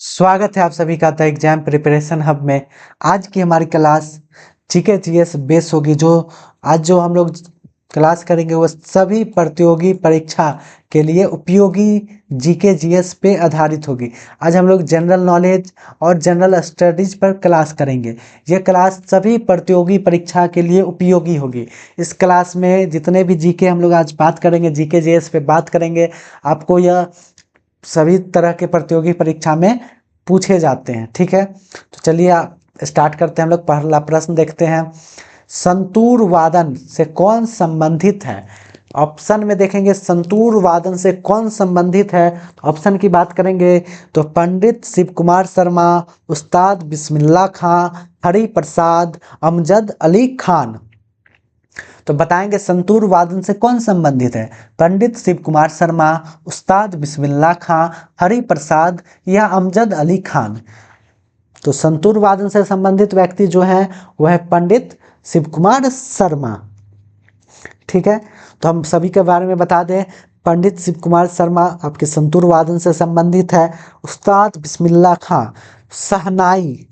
स्वागत है आप सभी का द एग्जाम प्रिपरेशन हब में। आज की हमारी क्लास जीके जीएस बेस होगी। जो हम लोग क्लास करेंगे वो सभी प्रतियोगी परीक्षा के लिए उपयोगी जीके जीएस पे आधारित होगी। आज हम लोग जनरल नॉलेज और जनरल स्टडीज पर क्लास करेंगे। ये क्लास सभी प्रतियोगी परीक्षा के लिए उपयोगी होगी। इस क्लास में जितने भी जीके हम लोग आज बात करेंगे, जीके जीएस पे बात करेंगे, आपको यह सभी तरह के प्रतियोगी परीक्षा में पूछे जाते हैं। ठीक है, तो चलिए स्टार्ट करते हैं। हम लोग पहला प्रश्न देखते हैं। संतूर वादन से कौन संबंधित है? ऑप्शन में देखेंगे संतूर वादन से कौन संबंधित है। ऑप्शन की बात करेंगे तो पंडित शिव कुमार शर्मा, उस्ताद बिस्मिल्लाह खां, हरि प्रसाद, अमजद अली खान। तो बताएंगे संतूर वादन से कौन संबंधित है? पंडित शिव कुमार शर्मा, उस्ताद बिस्मिल्लाह खां, हरि प्रसाद या अमजद अली खान। तो संतूर वादन से संबंधित व्यक्ति जो है वह है पंडित शिव कुमार शर्मा। ठीक है, तो हम सभी के बारे में बता दें। पंडित शिव कुमार शर्मा आपके संतूर वादन से संबंधित है। उस्ताद बिस्मिल्लाह खां शहनाई,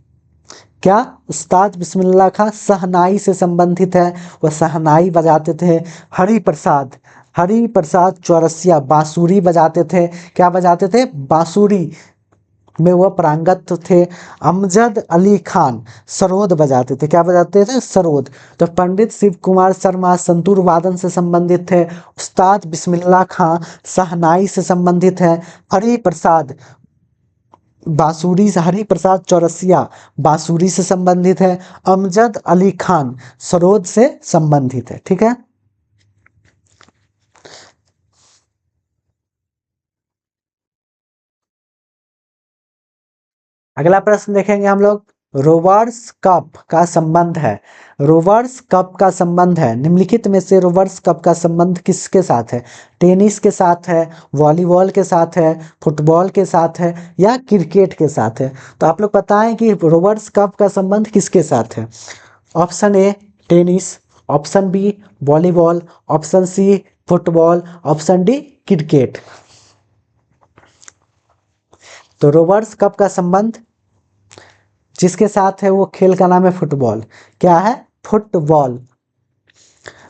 क्या उस्ताद बिस्मिल्लाह खां शहनाई से संबंधित है, वह शहनाई बजाते थे। हरि प्रसाद चौरसिया बांसुरी बजाते थे। क्या बजाते थे? बांसुरी में वह पारंगत थे। अमजद अली खान सरोद बजाते थे। क्या बजाते थे? सरोद। तो पंडित शिव कुमार शर्मा संतूर वादन से संबंधित थे। उस्ताद बिस्मिल्लाह खां शहनाई से संबंधित है। हरि प्रसाद हरि प्रसाद चौरसिया बांसुरी से संबंधित है। अमजद अली खान सरोद से संबंधित है। ठीक है, अगला प्रश्न देखेंगे हम लोग। रोवर्स कप का संबंध है। रोवर्स कप का संबंध है, निम्नलिखित में से रोवर्स कप का संबंध किसके साथ है? टेनिस के साथ है, वॉलीबॉल के साथ है, फुटबॉल के साथ है या क्रिकेट के साथ है? तो आप लोग बताएं कि रोवर्स कप का संबंध किसके साथ है। Option A tennis, option B volleyball, option C football, option D cricket. तो रोवर्स कप का संबंध जिसके साथ है वो खेल का नाम है फुटबॉल। क्या है? फुटबॉल।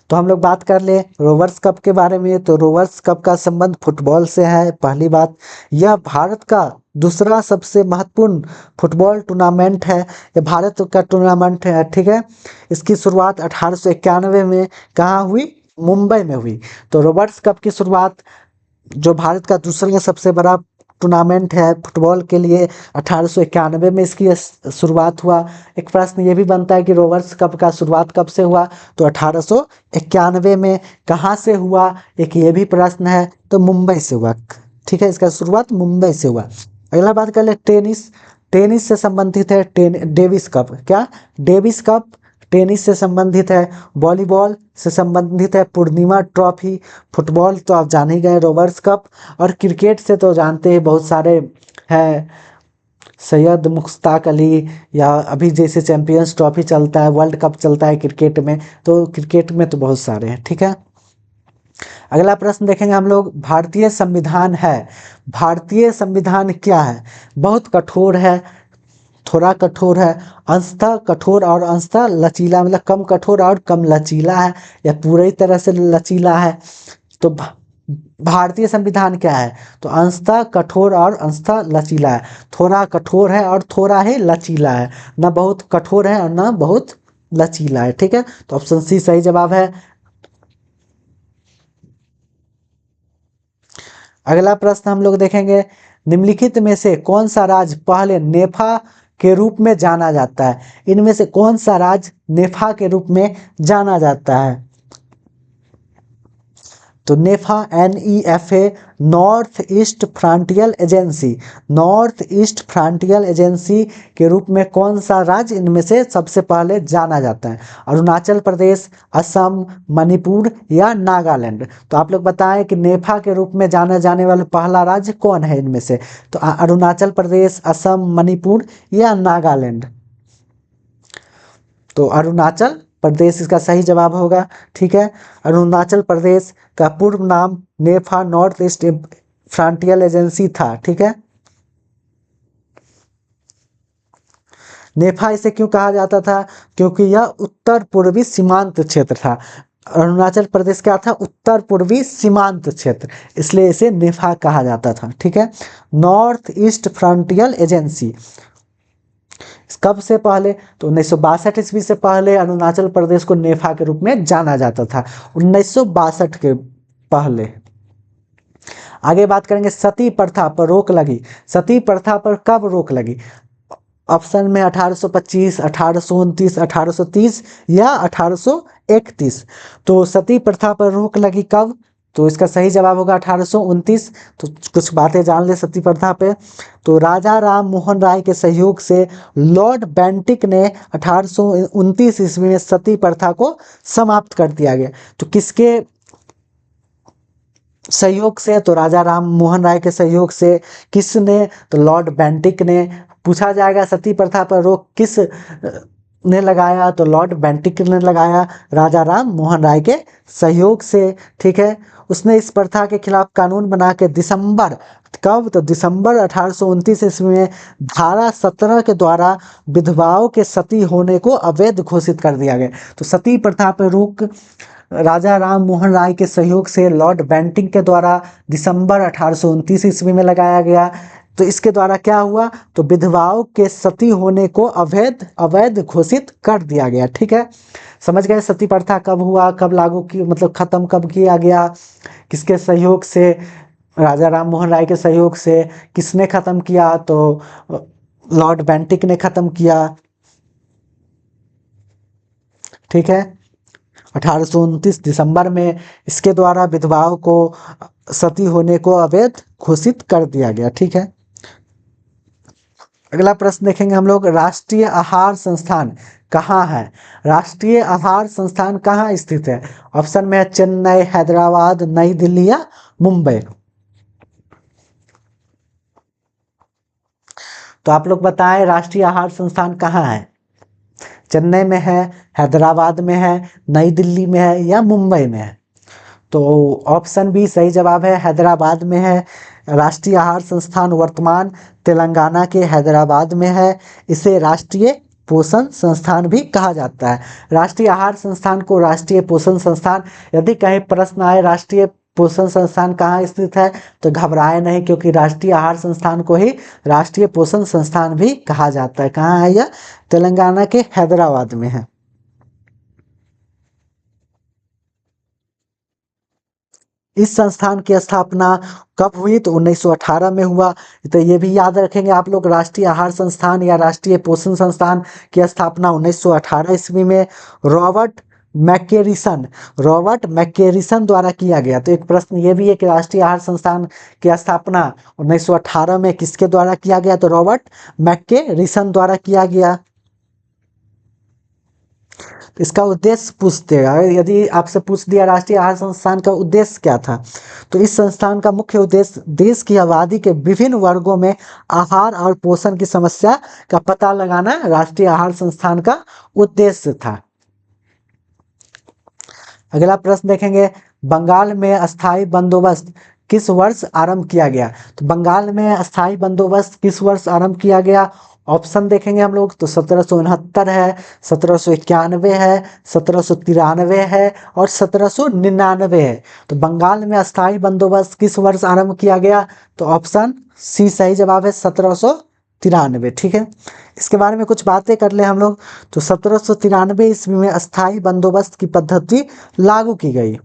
तो हम लोग बात कर ले रोवर्स कप के बारे में। तो रोवर्स कप का संबंध फुटबॉल से है। पहली बात, यह भारत का दूसरा सबसे महत्वपूर्ण फुटबॉल टूर्नामेंट है। यह भारत का टूर्नामेंट है। ठीक है, इसकी शुरुआत 1891 में कहाँ हुई? मुंबई में हुई। तो रोवर्स कप की शुरुआत, जो भारत का दूसरा सबसे बड़ा टूर्नामेंट है फुटबॉल के लिए, 1891 में इसकी शुरुआत हुआ। एक प्रश्न ये भी बनता है कि रोवर्स कप का शुरुआत कब से हुआ? तो 1891 में। कहाँ से हुआ? एक ये भी प्रश्न है। तो मुंबई से हुआ। ठीक है, इसका शुरुआत मुंबई से हुआ। अगला बात कर ले टेनिस। टेनिस से संबंधित है डेविस कप। क्या? डेविस कप टेनिस से संबंधित है। वॉलीबॉल से संबंधित है पूर्णिमा ट्रॉफी। फुटबॉल तो आप जान ही गए रोवर्स कप। और क्रिकेट से तो जानते हैं बहुत सारे हैं, सैयद मुश्ताक अली, या अभी जैसे चैंपियंस ट्रॉफी चलता है, वर्ल्ड कप चलता है क्रिकेट में, तो क्रिकेट में तो बहुत सारे हैं। ठीक है, अगला प्रश्न देखेंगे हम लोग। भारतीय संविधान है, भारतीय संविधान क्या है? बहुत कठोर है, थोड़ा कठोर है, अंशतः कठोर और अंशतः लचीला, मतलब कम कठोर और कम लचीला है, या पूरी तरह से लचीला है? तो भारतीय संविधान क्या है? तो अंशतः कठोर और अंशतः लचीला है। थोड़ा कठोर है और थोड़ा ही लचीला है, ना बहुत कठोर है और ना बहुत लचीला है। ठीक है, तो ऑप्शन सी सही जवाब है। अगला प्रश्न हम लोग देखेंगे। निम्नलिखित में से कौन सा राज्य पहले नेफा के रूप में जाना जाता है? इनमें से कौन सा राज्य नेफा के रूप में जाना जाता है? तो नेफा NEFA north east frontier agency, north east frontier agency के रूप में कौन सा राज्य इनमें से सबसे पहले जाना जाता है? अरुणाचल प्रदेश, असम, मणिपुर या नागालैंड? तो आप लोग बताएं कि नेफा के रूप में जाना जाने वाला पहला राज्य कौन है इनमें से? तो अरुणाचल प्रदेश, असम, मणिपुर या नागालैंड? तो अरुणाचल प्रदेश इसका सही जवाब होगा। ठीक है, अरुणाचल प्रदेश का पूर्व नाम नेफा नॉर्थ ईस्ट फ्रंटियर एजेंसी था। ठीक है, नेफा इसे क्यों कहा जाता था? क्योंकि यह उत्तर पूर्वी सीमांत क्षेत्र था। अरुणाचल प्रदेश क्या था? उत्तर पूर्वी सीमांत क्षेत्र, इसलिए इसे नेफा कहा जाता था। ठीक है। नॉर्थ ईस्ट फ्रंटियर एजेंसी कब से पहले? तो 1962 ईस्वी से पहले अरुणाचल प्रदेश को नेफा के रूप में जाना जाता था, 1962 के पहले। आगे बात करेंगे सती प्रथा पर रोक लगी। सती प्रथा पर कब रोक लगी? ऑप्शन में 1825, 1829, 1830 या 1831। तो सती प्रथा पर रोक लगी कब? तो इसका सही जवाब होगा 1829। तो कुछ बातें जान ले सती प्रथा पे। तो राजा राम मोहन राय के सहयोग से लॉर्ड बेंटिक ने 1829 ईस्वी में सती प्रथा को समाप्त कर दिया गया। तो किसके सहयोग से? तो राजा राम मोहन राय के सहयोग से। किसने? तो लॉर्ड बेंटिक ने। पूछा जाएगा सती प्रथा पर रोक किस ने लगाया? तो लॉर्ड बेंटिक ने लगाया, राजा राम मोहन राय के सहयोग से। ठीक है। उसने इस प्रथा के खिलाफ कानून बना के दिसंबर, कब? तो दिसंबर 1829 ईस्वी में धारा 17 के द्वारा विधवाओं के सती होने को अवैध घोषित कर दिया गया। तो सती प्रथा पर रोक राजा राम मोहन राय के सहयोग से लॉर्ड बेंटिक के द्वारा दिसंबर 1829 ईस्वी में लगाया गया। तो इसके द्वारा क्या हुआ? तो विधवाओं के सती होने को अवैध घोषित कर दिया गया। ठीक है। समझ गए सती प्रथा कब हुआ, कब लागू की, मतलब खत्म कब किया गया, किसके सहयोग से? राजा राम मोहन राय के सहयोग से। किसने खत्म किया? तो लॉर्ड बेंटिक ने खत्म किया। ठीक है। 1829 दिसंबर में इसके द्वारा विधवाओं को सती होने को अवैध घोषित कर दिया गया। ठीक है। अगला प्रश्न देखेंगे हम लोग, राष्ट्रीय आहार संस्थान कहाँ है? राष्ट्रीय आहार संस्थान कहाँ स्थित है? ऑप्शन में है चेन्नई, हैदराबाद, नई दिल्ली या मुंबई। तो आप लोग बताएं राष्ट्रीय आहार संस्थान कहाँ है? चेन्नई में है, हैदराबाद में है, नई दिल्ली में है या मुंबई में है? तो ऑप्शन बी सही जवाब है, हैदराबाद में है। राष्ट्रीय आहार संस्थान वर्तमान तेलंगाना के हैदराबाद में है। इसे राष्ट्रीय पोषण संस्थान भी कहा जाता है। राष्ट्रीय आहार संस्थान को राष्ट्रीय पोषण संस्थान, यदि कहीं प्रश्न आए राष्ट्रीय पोषण संस्थान कहाँ स्थित है, तो घबराए नहीं, क्योंकि राष्ट्रीय आहार संस्थान को ही राष्ट्रीय पोषण संस्थान भी कहा जाता है। कहाँ है यह? तेलंगाना के हैदराबाद में है। इस संस्थान की स्थापना कब हुई? तो 1918 में हुआ। तो ये भी याद रखेंगे आप लोग, राष्ट्रीय आहार संस्थान या राष्ट्रीय पोषण संस्थान की स्थापना 1918 ईस्वी में रॉबर्ट मैकेरिसन द्वारा किया गया। तो एक प्रश्न ये भी है कि राष्ट्रीय आहार संस्थान की स्थापना 1918 में किसके द्वारा किया गया? तो रॉबर्ट मैकेरिसन द्वारा किया गया। इसका उद्देश्य पूछते हैं, यदि आपसे पूछ दिया राष्ट्रीय आहार संस्थान का उद्देश्य क्या था, तो इस संस्थान का मुख्य उद्देश्य देश की आबादी के विभिन्न वर्गों में आहार और पोषण की समस्या का पता लगाना राष्ट्रीय आहार संस्थान का उद्देश्य था। अगला प्रश्न देखेंगे, बंगाल में अस्थाई बंदोबस्त किस वर्ष आरंभ किया गया? तो बंगाल में अस्थाई बंदोबस्त किस वर्ष आरंभ किया गया? ऑप्शन देखेंगे हम लोग, तो 1769 है, 1791 है, 1793 है और 1799 है। तो बंगाल में अस्थाई बंदोबस्त किस वर्ष आरंभ किया गया? तो ऑप्शन सी सही जवाब है, 1793। ठीक है। इसके बारे में कुछ बातें कर ले हम लोग। तो 1793 ईस्वी में अस्थाई बंदोबस्त की पद्धति लागू की गई,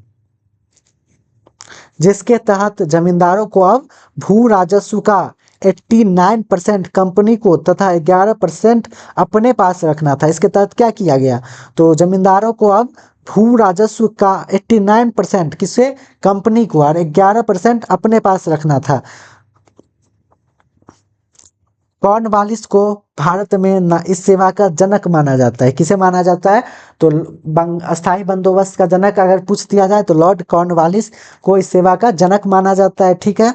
जिसके तहत जमींदारों को अब भू राजस्व का 89% कंपनी को तथा 11% अपने पास रखना था। इसके तहत क्या किया गया? तो जमींदारों को अब भू राजस्व का 89% किसे? कंपनी को, और 11% अपने पास रखना था। कॉर्नवालिस को भारत में इस सेवा का जनक माना जाता है। किसे माना जाता है? तो अस्थाई बंदोबस्त का जनक अगर पूछ दिया जाए तो लॉर्ड कॉर्नवालिस को इस सेवा का जनक माना जाता है। ठीक है।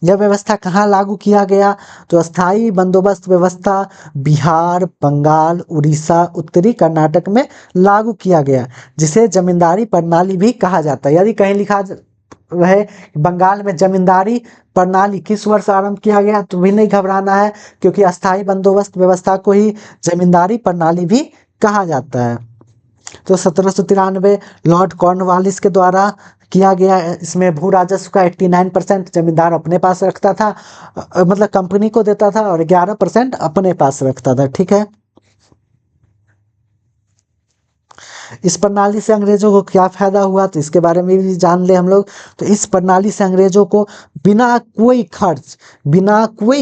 यह व्यवस्था कहाँ लागू किया गया? तो अस्थाई बंदोबस्त व्यवस्था बिहार, बंगाल, उड़ीसा, उत्तरी कर्नाटक में लागू किया गया, जिसे जमींदारी प्रणाली भी कहा जाता है। यदि कहीं लिखा रहे, बंगाल में जमींदारी प्रणाली किस वर्ष आरंभ किया गया, तो भी नहीं घबराना है, क्योंकि अस्थाई बंदोबस्त व्यवस्था को ही जमींदारी प्रणाली भी कहा जाता है। तो 1793 लॉर्ड कॉर्नवालिस के द्वारा किया गया। इसमें भू राजस्व का 89% जमींदार अपने पास रखता था, मतलब कंपनी को देता था, और 11% अपने पास रखता था। ठीक है, इस प्रणाली से अंग्रेजों को क्या फायदा हुआ, तो इसके बारे में भी जान ले हम लोग। तो इस प्रणाली से अंग्रेजों को बिना कोई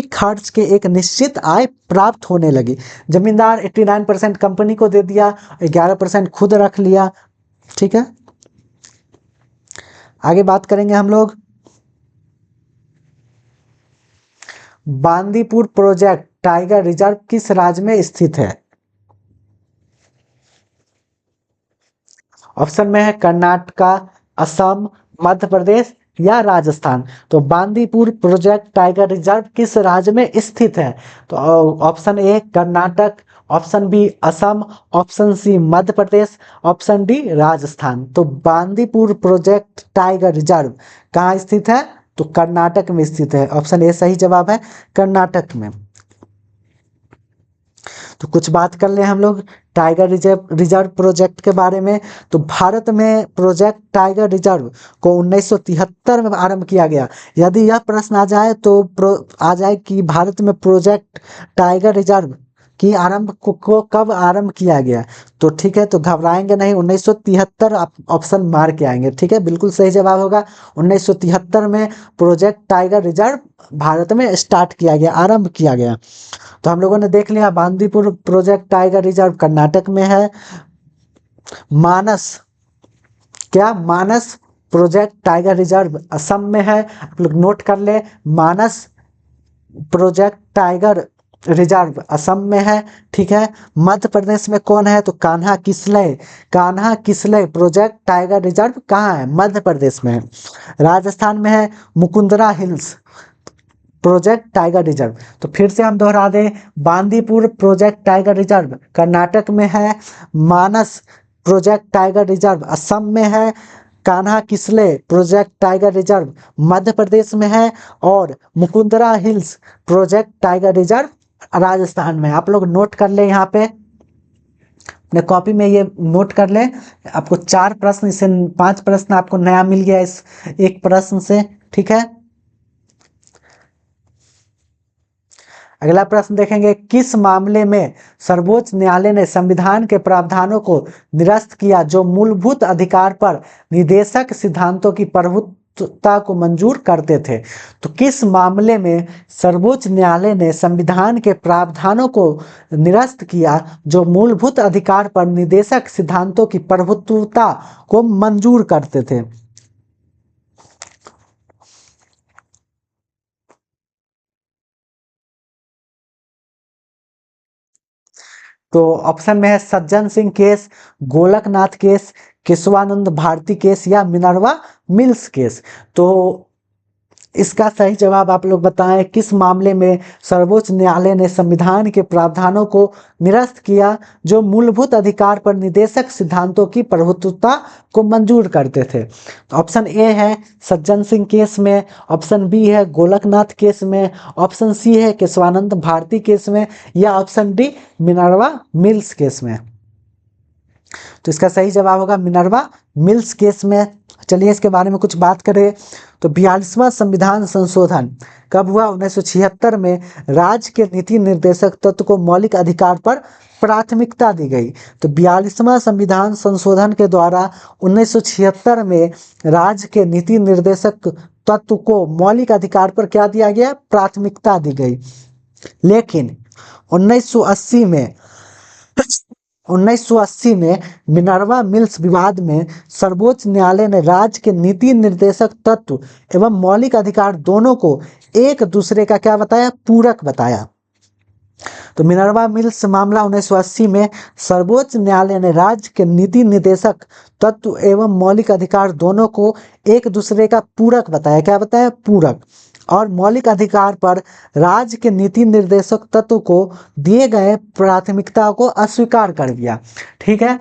खर्च के एक निश्चित आय प्राप्त होने लगी। जमींदार 89% कंपनी को दे दिया, 11% खुद रख लिया। ठीक है, आगे बात करेंगे हम लोग। बांदीपुर प्रोजेक्ट टाइगर रिजर्व किस राज्य में स्थित है? ऑप्शन में है कर्नाटका, असम, मध्य प्रदेश या राजस्थान। तो बांदीपुर प्रोजेक्ट टाइगर रिजर्व किस राज्य में स्थित है? तो option A Karnataka, option B Assam, option C Madhya Pradesh, option D Rajasthan. तो बांदीपुर प्रोजेक्ट टाइगर रिजर्व कहाँ स्थित है? तो कर्नाटक में स्थित है। ऑप्शन ए सही जवाब है, कर्नाटक में। तो कुछ बात कर ले हम लोग टाइगर रिजर्व प्रोजेक्ट के बारे में। तो भारत में प्रोजेक्ट टाइगर रिजर्व को 1973 में आरंभ किया गया। यदि यह प्रश्न आ जाए तो आ जाए कि भारत में प्रोजेक्ट टाइगर रिजर्व की को कब आरंभ किया गया, तो ठीक है, तो घबराएंगे नहीं, 1973 ऑप्शन मार के आएंगे। ठीक है, बिल्कुल सही जवाब होगा, 1973 में प्रोजेक्ट टाइगर रिजर्व भारत में स्टार्ट किया गया, आरंभ किया गया। तो हम लोगों ने देख लिया Bandipur project tiger reserve Karnataka में है। मानस प्रोजेक्ट टाइगर रिजर्व असम में है। आप लोग नोट कर ले, मानस प्रोजेक्ट टाइगर रिजर्व असम में है। ठीक है, मध्य प्रदेश में कौन है? तो Kanha Kislay project tiger reserve कहाँ है? मध्य प्रदेश में है। राजस्थान में है Mukundra hills project tiger reserve. तो फिर से हम दोहरा दें, Bandipur project tiger reserve Karnataka में है, मानस प्रोजेक्ट टाइगर रिजर्व असम में है, Kanha किसले project tiger reserve Madhya Pradesh में है, और Mukundra hills project tiger reserve Rajasthan में। आप लोग नोट कर ले, यहाँ पे अपने कॉपी में ये नोट कर ले। आपको 4 प्रश्न, इससे 5 प्रश्न आपको नया मिल गया इस एक प्रश्न से। ठीक है, अगला प्रश्न देखेंगे, किस मामले में सर्वोच्च न्यायालय ने संविधान के प्रावधानों को निरस्त किया जो मूलभूत अधिकार पर निदेशक सिद्धांतों की प्रभुत्वता को मंजूर करते थे? तो किस मामले में सर्वोच्च न्यायालय ने संविधान के प्रावधानों को निरस्त किया जो मूलभूत अधिकार पर निदेशक सिद्धांतों की प्रभुत्वता को मंजूर करते थे? तो ऑप्शन में है Sajjan Singh case, Golaknath case, Keshavananda Bharati case या मिनर्वा मिल्स केस। तो इसका सही जवाब आप लोग बताएं, किस मामले में सर्वोच्च न्यायालय ने संविधान के प्रावधानों को निरस्त किया जो मूलभूत अधिकार पर निदेशक सिद्धांतों की प्रभुत्वता को मंजूर करते थे? तो ऑप्शन ए है सज्जन सिंह केस में, ऑप्शन बी है गोलकनाथ केस में, ऑप्शन सी है केशवानंद भारती केस में, या option D Minerva Mills case में। तो इसका सही जवाब होगा मिनर्वा मिल्स केस में। चलिए इसके बारे में कुछ बात करें। तो 42वां संविधान संशोधन कब हुआ? 1976 में राज्य के नीति निर्देशक तत्व को मौलिक अधिकार पर प्राथमिकता दी गई। तो 42वां संविधान संशोधन के द्वारा 1976 में राज्य के नीति निर्देशक तत्व को मौलिक अधिकार पर क्या दिया गया? प्राथमिकता दी गई। लेकिन 1980 में 1980 में मिनर्वा मिल्स विवाद में सर्वोच्च न्यायालय ने राज्य के नीति निर्देशक तत्व एवं मौलिक अधिकार दोनों को एक दूसरे का क्या बताया? पूरक बताया। तो मिनर्वा मिल्स मामला 1980 में सर्वोच्च न्यायालय ने राज्य के नीति निर्देशक तत्व एवं मौलिक अधिकार दोनों को एक दूसरे का पूरक बताया। क्या बताया? पूरक। और मौलिक अधिकार पर राज्य के नीति निर्देशक तत्व को दिए गए प्राथमिकता को अस्वीकार कर दिया। ठीक है,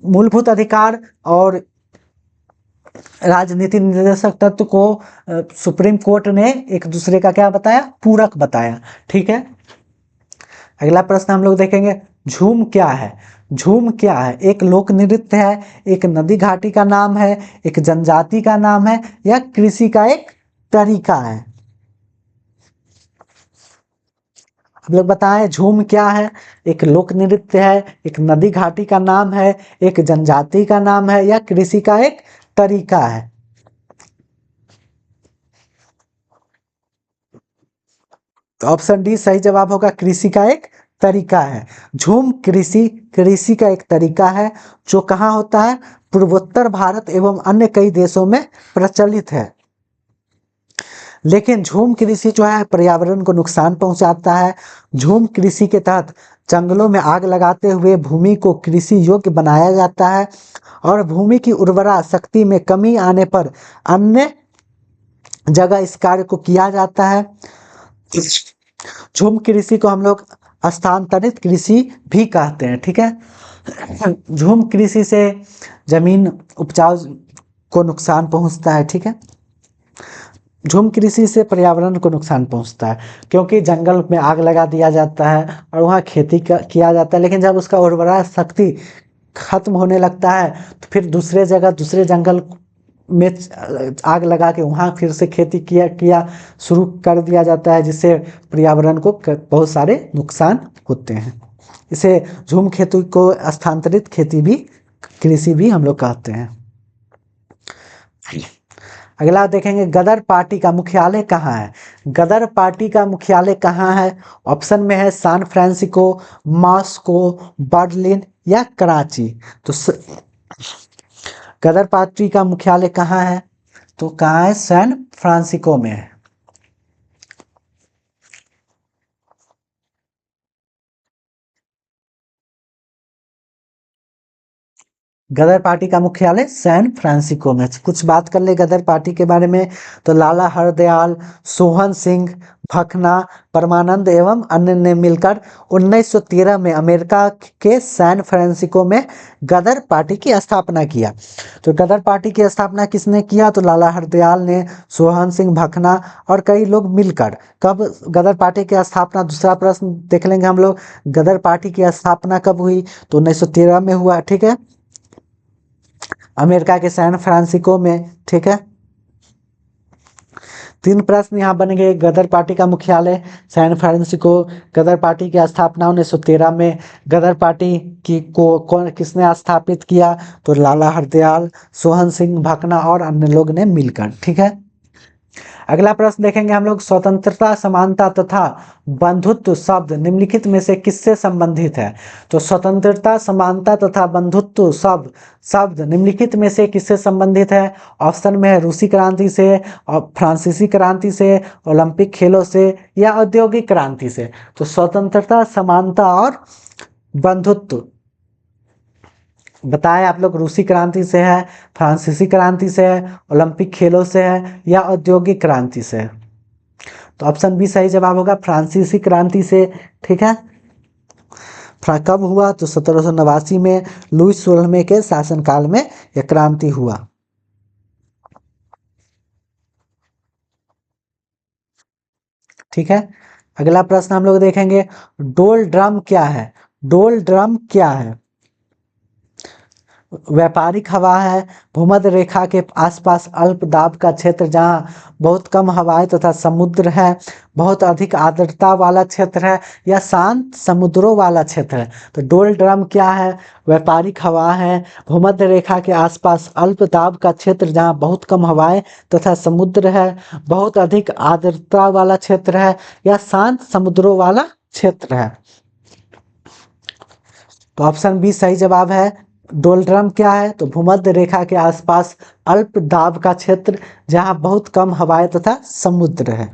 मूलभूत अधिकार और राजनीति निर्देशक तत्व को सुप्रीम कोर्ट ने एक दूसरे का क्या बताया, पूरक बताया। ठीक है, अगला प्रश्न हम लोग देखेंगे, झूम क्या है। झूम क्या है, एक लोक नृत्य है, एक नदी घाटी का नाम है, एक जनजाति का नाम है, या कृषि का एक तरीका है। हम लोग बताएं झूम क्या है, एक लोक नृत्य है, एक नदी घाटी का नाम है, एक जनजाति का नाम है, या कृषि का एक तरीका है। तो ऑप्शन डी सही जवाब होगा, कृषि का एक तरीका है। झूम कृषि कृषि का एक तरीका है जो कहाँ होता है, पूर्वोत्तर भारत एवं अन्य कई देशों में प्रचलित है। लेकिन झूम कृषि जो है पर्यावरण को नुकसान पहुंचाता है। झूम कृषि के तहत जंगलों में आग लगाते हुए भूमि को कृषि योग्य बनाया जाता है और भूमि की उर्वरा शक्ति में कमी आने पर अन्य जगह इस कार्य को किया जाता है। झूम कृषि को हम लोग स्थानांतरित कृषि भी कहते हैं। ठीक है, झूम कृषि से जमीन उपजाऊ को नुकसान पहुंचता है। ठीक है, झूम कृषि से पर्यावरण को नुकसान पहुंचता है क्योंकि जंगल में आग लगा दिया जाता है और वहाँ खेती किया जाता है, लेकिन जब उसका उर्वरा शक्ति खत्म होने लगता है तो फिर दूसरे जगह दूसरे जंगल में आग लगा के वहाँ फिर से खेती किया किया शुरू कर दिया जाता है, जिससे पर्यावरण को बहुत सारे नुकसान होते हैं। इसे झूम खेती को स्थानांतरित खेती भी कृषि भी हम लोग कहते हैं। अगला देखेंगे, गदर पार्टी का मुख्यालय कहाँ है। गदर पार्टी का मुख्यालय कहाँ है, ऑप्शन में है सैन फ्रांसिस्को, मॉस्को, बर्लिन या कराची। तो गदर पार्टी का मुख्यालय कहाँ है, तो कहाँ है, सैन फ्रांसिस्को में है। गदर पार्टी का मुख्यालय सैन फ्रांसिस्को में। कुछ बात कर ले गदर पार्टी के बारे में, तो लाला हरदयाल, सोहन सिंह, भकना, परमानंद एवं अन्य ने मिलकर 1913 में अमेरिका के सैन फ्रांसिस्को में गदर पार्टी की स्थापना किया। तो गदर पार्टी की स्थापना किसने किया, तो लाला हरदयाल ने, सोहन सिंह, भकना और कई लोग मिलकर। कब गदर पार्टी की स्थापना, दूसरा प्रश्न देख लेंगे हम लोग, गदर पार्टी की स्थापना कब हुई, तो 1913 में हुआ। ठीक है, अमेरिका के सैन फ्रांसिस्को में। ठीक है, तीन प्रश्न यहाँ बन गए। गदर पार्टी का मुख्यालय सैन फ्रांसिस्को, गदर पार्टी की स्थापना 1913 में, गदर पार्टी की को कौन किसने स्थापित किया, तो लाला हरदयाल, सोहन सिंह, भकना और अन्य लोग ने मिलकर। ठीक है, अगला प्रश्न देखेंगे हम लोग, स्वतंत्रता, समानता तथा बंधुत्व शब्द निम्नलिखित में से किससे संबंधित है। तो स्वतंत्रता, समानता तथा बंधुत्व शब्द शब्द निम्नलिखित में से किससे संबंधित है, ऑप्शन में है रूसी क्रांति से, और फ्रांसीसी क्रांति से, ओलंपिक खेलों से या औद्योगिक क्रांति से। तो स्वतंत्रता, समानता और बंधुत्व बताएं आप लोग, रूसी क्रांति से है, फ्रांसीसी क्रांति से है, ओलंपिक खेलों से है या औद्योगिक क्रांति से है। तो ऑप्शन बी सही जवाब होगा, फ्रांसीसी क्रांति से। ठीक है, कब हुआ, तो 1789 में लुईस 16वें के शासनकाल में यह क्रांति हुआ। ठीक है, अगला प्रश्न हम लोग देखेंगे, डोल ड्रम क्या है। डोल ड्रम क्या है, व्यापारिक हवा है, भूमध्य रेखा के आसपास अल्प दाब का क्षेत्र जहां बहुत कम हवाएं तथा समुद्र है, बहुत अधिक आर्द्रता वाला क्षेत्र है, या शांत समुद्रों वाला क्षेत्र है। तो डोल ड्रम क्या है, व्यापारिक हवा है, भूमध्य रेखा के आसपास अल्प दाब का क्षेत्र जहां बहुत कम हवाएं तथा समुद्र है, बहुत अधिक आर्द्रता वाला क्षेत्र है, या शांत समुद्रों वाला क्षेत्र है। तो ऑप्शन बी सही जवाब है। डोलड्रम क्या है, तो भूमध्य रेखा के आसपास अल्प दाब का क्षेत्र जहां बहुत कम हवाएं तथा समुद्र है।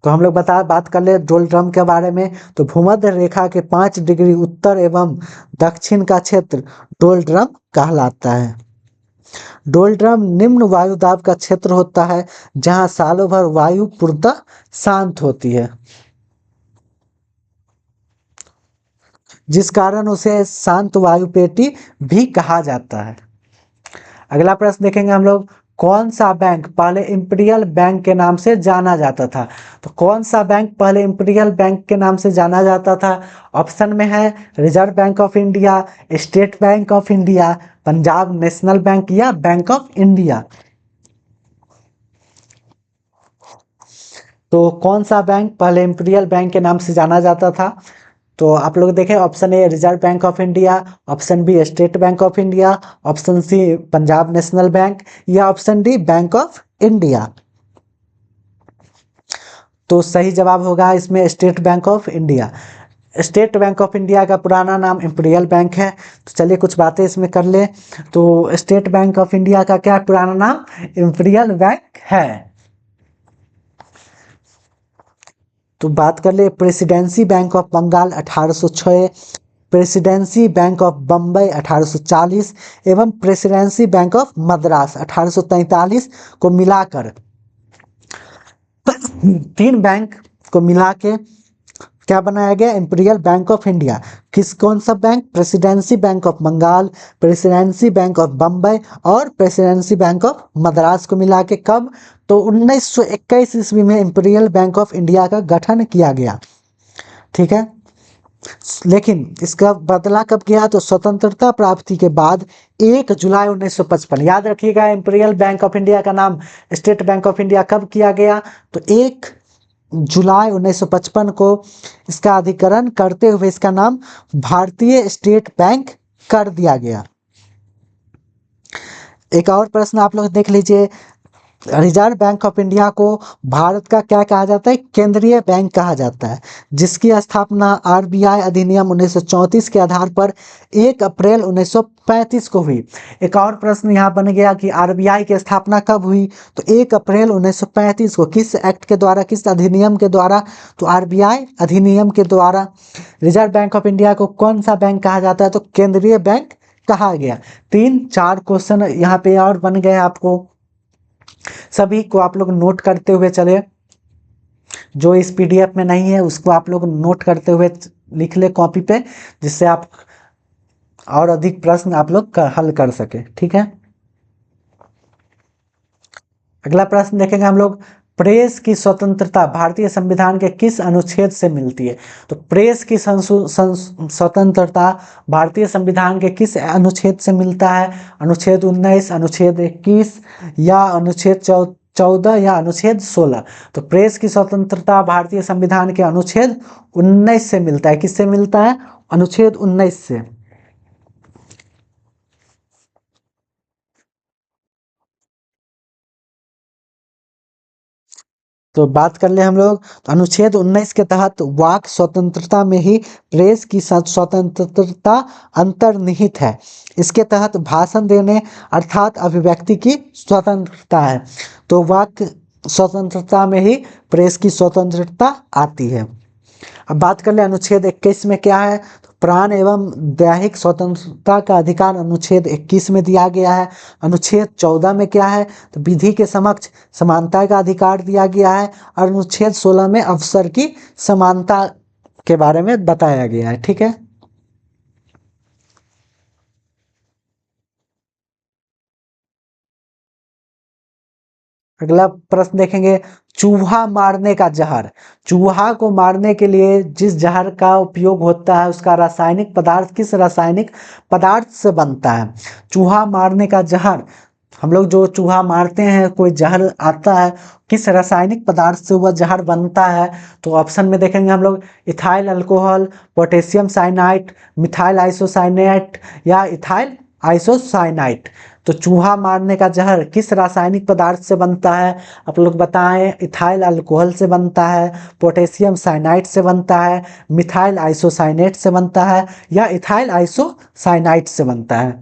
तो हम लोग बात कर ले डोलड्रम के बारे में, तो भूमध्य रेखा के 5 डिग्री उत्तर एवं दक्षिण का क्षेत्र डोलड्रम कहलाता है। डोलड्रम निम्न वायु दाब का क्षेत्र होता है जहां सालों भर वायु पूर्णतः शांत होती है। जिस कारण उसे शांत वायुपेटी भी कहा जाता है। अगला प्रश्न देखेंगे हम लोग, कौन सा बैंक पहले इंपीरियल बैंक के नाम से जाना जाता था? तो कौन सा बैंक पहले इंपीरियल बैंक के नाम से जाना जाता था? ऑप्शन में है reserve Bank of India, State Bank of India, Punjab National Bank या बैंक ऑफ इंडिया। तो कौन सा बैंक पहले इंपीरियल बैंक के नाम से जाना जाता था? तो आप लोग देखें, option A Reserve Bank of India, option B State Bank of India, option C Punjab National Bank या option D Bank of India. तो सही जवाब होगा इसमें State Bank of India. State Bank of India का पुराना नाम इंपीरियल बैंक है। तो चलिए कुछ बातें इसमें कर ले। तो स्टेट बैंक ऑफ इंडिया का क्या पुराना नाम? इंपीरियल बैंक है। तो बात कर ले presidency bank of Bengal 1806, presidency bank of Bombay 1840 एवं प्रेसिडेंसी बैंक ऑफ मद्रास 1843 को मिलाकर, तीन बैंक को मिला के क्या बनाया गया? Imperial bank of India. कौन सा बैंक? Presidency bank of Bengal, presidency bank of Bombay और प्रेसिडेंसी बैंक ऑफ मद्रास को मिला के कब? तो 1921 ईस्वी में इंपीरियल बैंक ऑफ इंडिया का गठन किया गया। ठीक है, लेकिन इसका बदला कब किया? तो स्वतंत्रता प्राप्ति के बाद 1 जुलाई 1955। याद रखिएगा, इंपीरियल बैंक ऑफ इंडिया का नाम स्टेट बैंक ऑफ इंडिया कब किया गया? तो 1 जुलाई 1955 को इसका अधिकरण करते हुए इसका नाम भारतीय स्टेट बैंक कर दिया गया। एक और प्रश्न आप लोग देख लीजिए, रिजर्व बैंक ऑफ इंडिया को भारत का क्या कहा जाता है? केंद्रीय बैंक कहा जाता है, जिसकी स्थापना आरबीआई अधिनियम 1934 के आधार पर 1 अप्रैल 1935 को हुई। एक और प्रश्न यहाँ बन गया कि आरबीआई की स्थापना कब हुई? तो 1 अप्रैल 1935 को। किस एक्ट के द्वारा, किस अधिनियम के द्वारा? तो आरबीआई अधिनियम के द्वारा। रिजर्व बैंक ऑफ इंडिया को कौन सा बैंक कहा जाता है? तो केंद्रीय बैंक कहा गया। 3-4 क्वेश्चन यहाँ पे और बन गए, आपको सभी को आप लोग नोट करते हुए चले। जो इस पीडीएफ में नहीं है उसको आप लोग नोट करते हुए लिख ले कॉपी पे, जिससे आप और अधिक प्रश्न आप लोग हल कर सके। ठीक है, अगला प्रश्न देखेंगे हम लोग, प्रेस की स्वतंत्रता भारतीय संविधान के किस अनुच्छेद से मिलती है? तो प्रेस की स्वतंत्रता भारतीय संविधान के किस अनुच्छेद से मिलता है? अनुच्छेद 19, अनुच्छेद 21 या अनुच्छेद 14 या अनुच्छेद 16? तो प्रेस की स्वतंत्रता भारतीय संविधान के अनुच्छेद 19 से मिलता है। किससे मिलता है? अनुच्छेद 19 से। तो बात कर ले हम लोग, तो अनुच्छेद 19 के तहत वाक स्वतंत्रता में ही प्रेस की स्वतंत्रता अंतर्निहित है। इसके तहत भाषण देने अर्थात अभिव्यक्ति की स्वतंत्रता है। तो वाक स्वतंत्रता में ही प्रेस की स्वतंत्रता आती है। अब बात कर ले अनुच्छेद 21 में क्या है? तो प्राण एवं दैहिक स्वतंत्रता का अधिकार अनुच्छेद 21 में दिया गया है। अनुच्छेद 14 में क्या है? तो विधि के समक्ष समानता का अधिकार दिया गया है। और अनुच्छेद 16 में अवसर की समानता के बारे में बताया गया है। ठीक है, अगला प्रश्न देखेंगे, चूहा मारने का जहर। चूहा को मारने के लिए जिस जहर का उपयोग होता है उसका रासायनिक पदार्थ किस रासायनिक पदार्थ से बनता है? चूहा मारने का जहर, हम लोग जो चूहा मारते हैं, कोई जहर आता है, किस रासायनिक पदार्थ से वह जहर बनता है? तो ऑप्शन में देखेंगे हम लोग, ethyl alcohol, potassium cyanide, methyl isocyanate या इथाइल आइसोसाइनाइट। तो चूहा मारने का जहर किस रासायनिक पदार्थ से बनता है? आप लोग बताएं। इथाइल अल्कोहल से बनता है, पोटेशियम साइनाइड से बनता है, मिथाइल आइसोसाइनेट से बनता है या इथाइल आइसोसाइनाइट से बनता है?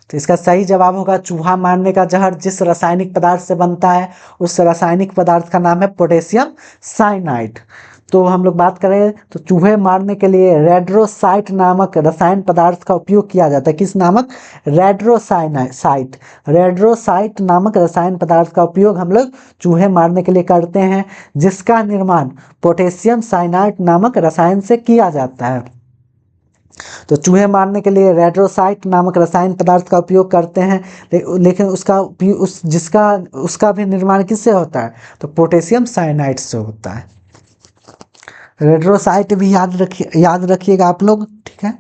तो इसका सही जवाब होगा चूहा मारने का जहर जिस रासायनिक पदार्थ से बनता है उस रासायनिक पदार्थ का नाम है पोटेशियम साइनाइड। तो हम लोग बात करें तो चूहे मारने के लिए रेड्रोसाइट नामक रसायन पदार्थ का उपयोग किया जाता है। किस नामक? रेड्रोसाइट। रेड्रोसाइट नामक रसायन पदार्थ का उपयोग हम लोग चूहे मारने के लिए करते हैं, जिसका निर्माण पोटेशियम साइनाइड नामक रसायन से किया जाता है। तो चूहे मारने के लिए रेड्रोसाइट नामक रसायन पदार्थ का उपयोग करते हैं, लेकिन उसका भी निर्माण किससे होता है? तो पोटेशियम साइनाइड से होता है। रेड्रोसाइट भी याद रखिएगा आप लोग, ठीक है।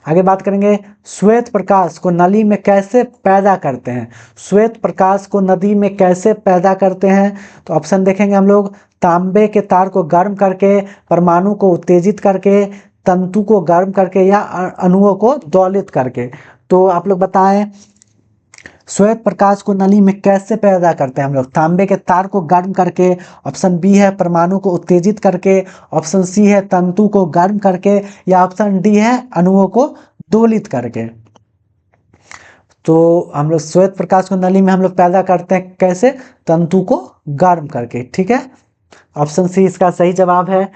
आगे बात करेंगे, श्वेत प्रकाश को नली में कैसे पैदा करते हैं? श्वेत प्रकाश को नदी में कैसे पैदा करते हैं? तो ऑप्शन देखेंगे हम लोग, तांबे के तार को गर्म करके, परमाणु को उत्तेजित करके, तंतु को गर्म करके, या अणुओं को दौलित करके। तो आप लोग बताएं, श्वेत प्रकाश को नली में कैसे पैदा करते हैं हम लोग? तांबे के तार को गर्म करके, ऑप्शन बी है परमाणु को उत्तेजित करके, ऑप्शन सी है तंतु को गर्म करके, या ऑप्शन डी है अणुओं को दोलित करके। तो हम लोग श्वेत प्रकाश को नली में हम लोग पैदा करते हैं कैसे? तंतु को गर्म करके, ठीक है। ऑप्शन सी इसका सही जवाब है।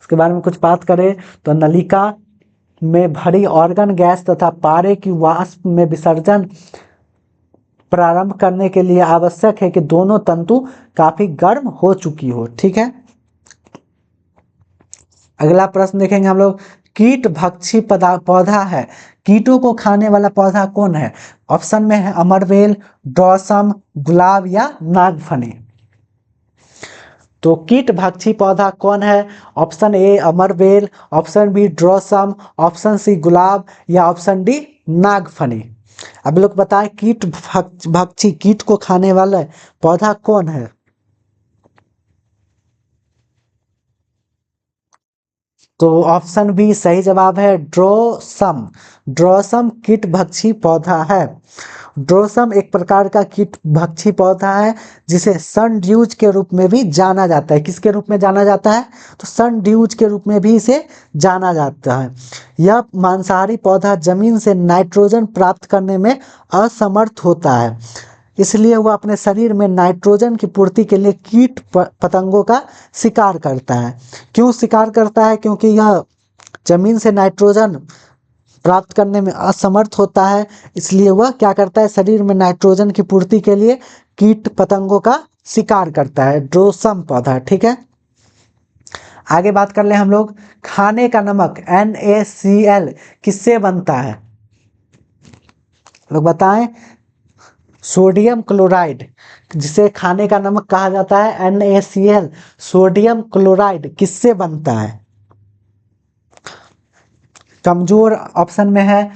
इसके बारे में कुछ बात करें तो नलिका में भरी ऑर्गन गैस तथा पारे की वाष्प में विसर्जन प्रारंभ करने के लिए आवश्यक है कि दोनों तंतु काफी गर्म हो चुकी हो, ठीक है। अगला प्रश्न देखेंगे हम लोग, कीट भक्षी पौधा है, कीटों को खाने वाला पौधा कौन है? ऑप्शन में है अमरवेल, ड्रॉसम, गुलाब या नागफनी। तो कीट भक्षी पौधा कौन है? ऑप्शन ए अमरवेल, option B drosera, option C गुलाब, या ऑप्शन डी नागफनी। अब लोग बताएं, कीट भक्षी कीट को खाने वाला पौधा कौन है? तो ऑप्शन बी सही जवाब है, ड्रोसम। ड्रोसम कीट भक्षी पौधा है। ड्रोसम एक प्रकार का कीट भक्षी पौधा है जिसे सन ड्यूज के रूप में भी जाना जाता है। किसके रूप में जाना जाता है? तो सन ड्यूज के रूप में भी इसे जाना जाता है। यह मांसाहारी पौधा जमीन से नाइट्रोजन प्राप्त करने में असमर्थ होता है, इसलिए वह अपने शरीर में नाइट्रोजन की पूर्ति के लिए कीट पतंगों का शिकार करता है। क्यों शिकार करता है? क्योंकि यह जमीन से नाइट्रोजन प्राप्त करने में असमर्थ होता है, इसलिए वह क्या करता है? शरीर में नाइट्रोजन की पूर्ति के लिए कीट पतंगों का शिकार करता है। ड्रोसम पौधा, ठीक है। आगे बात कर ले हम लोग, खाने का नमक NaCl किससे बनता है? लोग बताएं, सोडियम क्लोराइड, जिसे खाने का नमक कहा जाता है NaCl, सोडियम क्लोराइड किससे बनता है? कमजोर ऑप्शन में है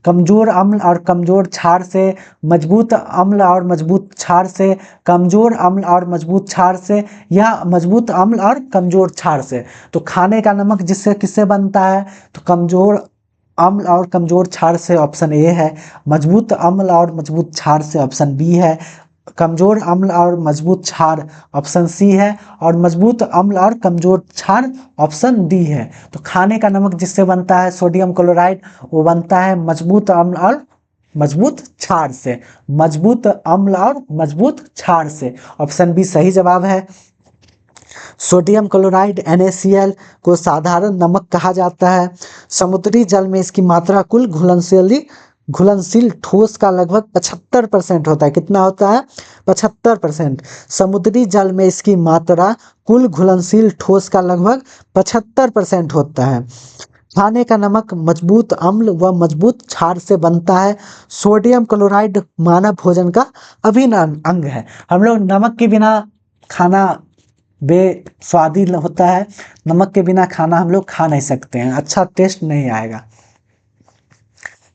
कमजोर अम्ल और कमजोर क्षार से, मजबूत अम्ल और मजबूत क्षार से, कमजोर अम्ल और मजबूत क्षार से, या मजबूत अम्ल और कमजोर क्षार से। तो खाने का नमक जिससे किससे बनता है? तो कमजोर अम्ल और कमजोर क्षार से, ऑप्शन ए है। मजबूत अम्ल और मजबूत क्षार से, ऑप्शन बी है। कमजोर अम्ल और मजबूत क्षार, ऑप्शन सी है। और मजबूत अम्ल और कमजोर क्षार, ऑप्शन डी है। तो खाने का नमक जिससे बनता है सोडियम क्लोराइड, वो बनता है मजबूत अम्ल और मजबूत क्षार से। मजबूत अम्ल और मजबूत क्षार से, ऑप्शन बी सही जवाब है। सोडियम क्लोराइड NaCl को साधारण नमक कहा जाता है। समुद्री जल में इसकी मात्रा कुल घुलनशील ठोस का लगभग 75% होता है। कितना होता है? 75%। समुद्री जल में इसकी मात्रा कुल घुलनशील ठोस का लगभग 75% होता है। खाने का नमक मजबूत अम्ल व मजबूत क्षार से बनता है। सोडियम क्लोराइड मानव भोजन का अभिन्न अंग है। हम लोग नमक के बिना खाना बेस्वादी होता है, नमक के बिना खाना हम लोग खा नहीं सकते हैं, अच्छा टेस्ट नहीं आएगा।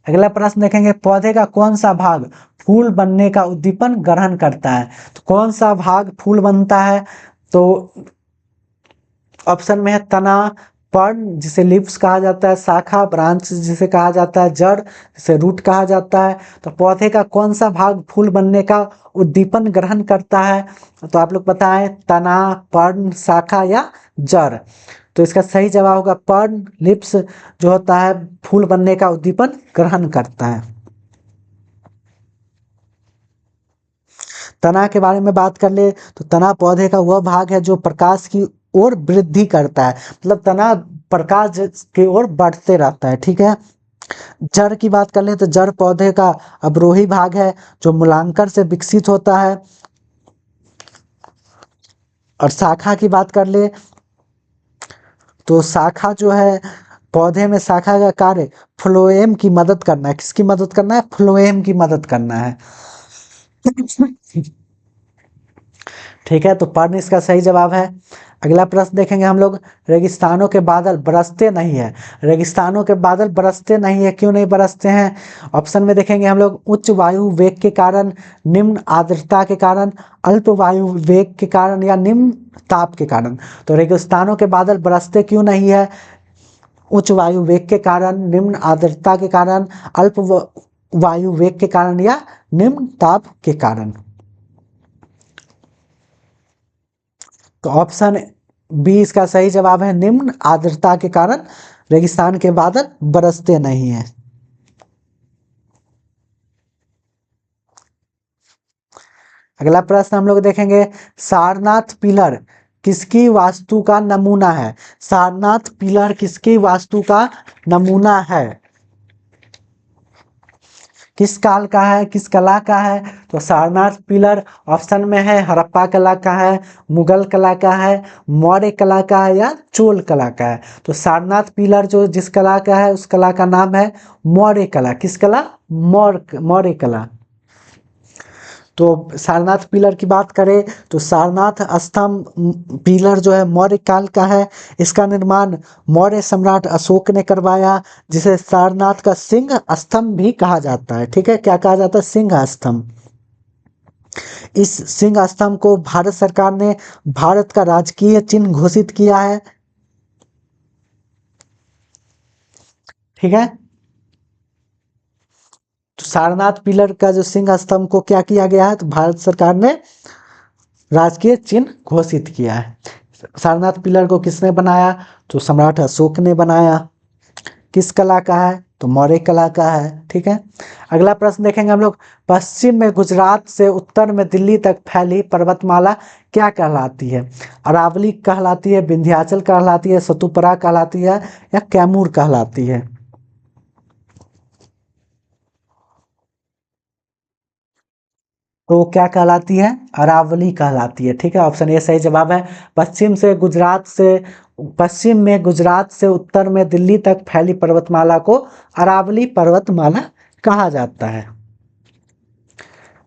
अगला प्रश्न देखेंगे, पौधे का कौन सा भाग फूल बनने का उद्दीपन ग्रहण करता है? तो कौन सा भाग फूल बनता है? तो ऑप्शन में है तना, पर्ण जिसे लिप्स कहा जाता है, शाखा ब्रांच जिसे कहा जाता है, जड़ जिसे रूट कहा जाता है। तो पौधे का कौन सा भाग फूल बनने का उद्दीपन ग्रहण करता है? तो आप लोग बताएं, तना, पर्ण, शाखा या जड़। तो इसका सही जवाब होगा पर्ण, लिप्स जो होता है फूल बनने का उद्दीपन ग्रहण करता है। तना के बारे में बात कर ले तो तना पौधे का वह भाग है जो प्रकाश की ओर वृद्धि करता है, मतलब तना प्रकाश की ओर बढ़ते रहता है, ठीक है। जड़ की बात कर ले तो जड़ पौधे का अवरोही भाग है जो मूलांकर से विकसित होता है। और शाखा की बात कर ले तो शाखा जो है पौधे में शाखा का कार्य फ्लोएम की मदद करना है। किसकी मदद करना है? फ्लोएम की मदद करना है। ठीक है, तो पर्ण इसका सही जवाब है। अगला प्रश्न देखेंगे हम लोग, रेगिस्तानों के बादल बरसते नहीं है। रेगिस्तानों के बादल बरसते नहीं है, क्यों नहीं बरसते हैं? ऑप्शन में देखेंगे हम लोग, उच्च वायु वेग के कारण, निम्न आर्द्रता के कारण, अल्प वायु वेग के कारण, या निम्न ताप के कारण। तो रेगिस्तानों के बादल बरसते क्यों नहीं है? उच्च वायु वेग के कारण, निम्न आर्द्रता के कारण, अल्प वायु वेग के कारण, या निम्न ताप के कारण। तो ऑप्शन बी इसका सही जवाब है, निम्न आर्द्रता के कारण रेगिस्तान के बादल बरसते नहीं है। अगला प्रश्न हम लोग देखेंगे, सारनाथ पिलर किसकी वास्तु का नमूना है? सारनाथ पिलर किसकी वास्तु का नमूना है? किस काल का है, किस कला का है? तो सारनाथ पिलर ऑप्शन में है हड़प्पा कला का है, मुगल कला का है, मौर्य कला का है, या चोल कला का है। तो सारनाथ पिलर जो जिस कला का है उस कला का नाम है मौर्य कला। किस कला? मौर्य कला। तो सारनाथ पिलर की बात करें तो सारनाथ स्तंभ पिलर जो है मौर्य काल का है। इसका निर्माण मौर्य सम्राट अशोक ने करवाया, जिसे सारनाथ का सिंह स्तंभ भी कहा जाता है। ठीक है, क्या कहा जाता है? सिंह स्तंभ। इस सिंह स्तंभ को भारत सरकार ने भारत का राजकीय चिन्ह घोषित किया है। ठीक है, तो सारनाथ पिलर का जो सिंह स्तंभ को क्या किया गया है? तो भारत सरकार ने राजकीय चिन्ह घोषित किया है। सारनाथ पिलर को किसने बनाया? तो सम्राट अशोक ने बनाया। किस कला का है? तो मौर्य कला का है। ठीक है, अगला प्रश्न देखेंगे हम लोग, पश्चिम में गुजरात से उत्तर में दिल्ली तक फैली पर्वतमाला क्या कहलाती है? अरावली कहलाती है, विंध्याचल कहलाती है, सतपुड़ा कहलाती है, या कैमूर कहलाती है? तो क्या कहलाती है? अरावली कहलाती है। ठीक है, ऑप्शन ए सही जवाब है। पश्चिम से गुजरात से पश्चिम में गुजरात से उत्तर में दिल्ली तक फैली पर्वतमाला को अरावली पर्वतमाला कहा जाता है।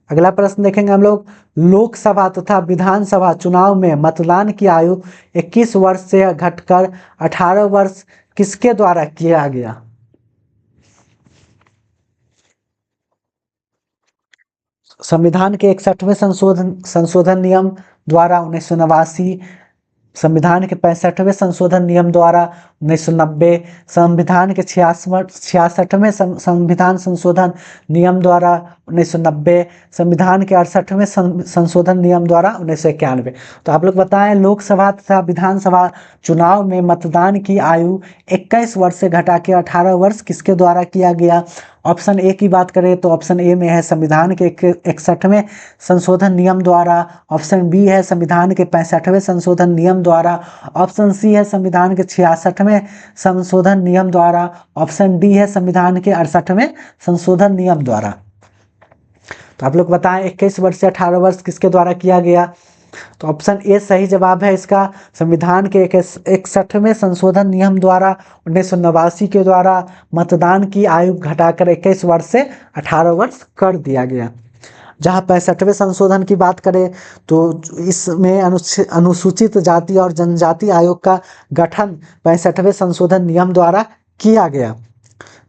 अगला प्रश्न देखेंगे हम लोग, लोकसभा तथा विधानसभा चुनाव में मतदान की आयु 21 वर्ष से घटकर 18 वर्ष किसके द्वारा किया गया? संविधान के 61वें संशोधन नियम द्वारा 1989, संविधान के 65वें संशोधन नियम द्वारा 1990, संविधान के 66वें संविधान संशोधन नियम द्वारा 1990, संविधान के 68वें संशोधन नियम द्वारा 1991। तो आप लोग बताएं, लोकसभा तथा विधानसभा चुनाव में मतदान की आयु 21 वर्ष से घटा के 18 वर्ष किसके द्वारा किया गया? ऑप्शन ए की बात करें तो ऑप्शन ए में है संविधान के 61वें संशोधन नियम द्वारा, ऑप्शन बी है संविधान के 65वें संशोधन नियम द्वारा, ऑप्शन सी है संविधान के 66वें संशोधन नियम द्वारा, ऑप्शन डी है संविधान के 68वें संशोधन नियम द्वारा। तो आप लोग बताएं, 21 वर्ष से 18 वर्ष किसके द्वारा किया गया? तो ऑप्शन ए सही जवाब है इसका, संविधान के 61वें संशोधन नियम द्वारा 1989 के द्वारा मतदान की आयु घटाकर 21 वर्ष से 18 वर्ष कर दिया गया। जहाँ 65वें संशोधन की बात करें तो इसमें अनुसूचित जाति और जनजाति आयोग का गठन 65वें संशोधन नियम द्वारा किया गया।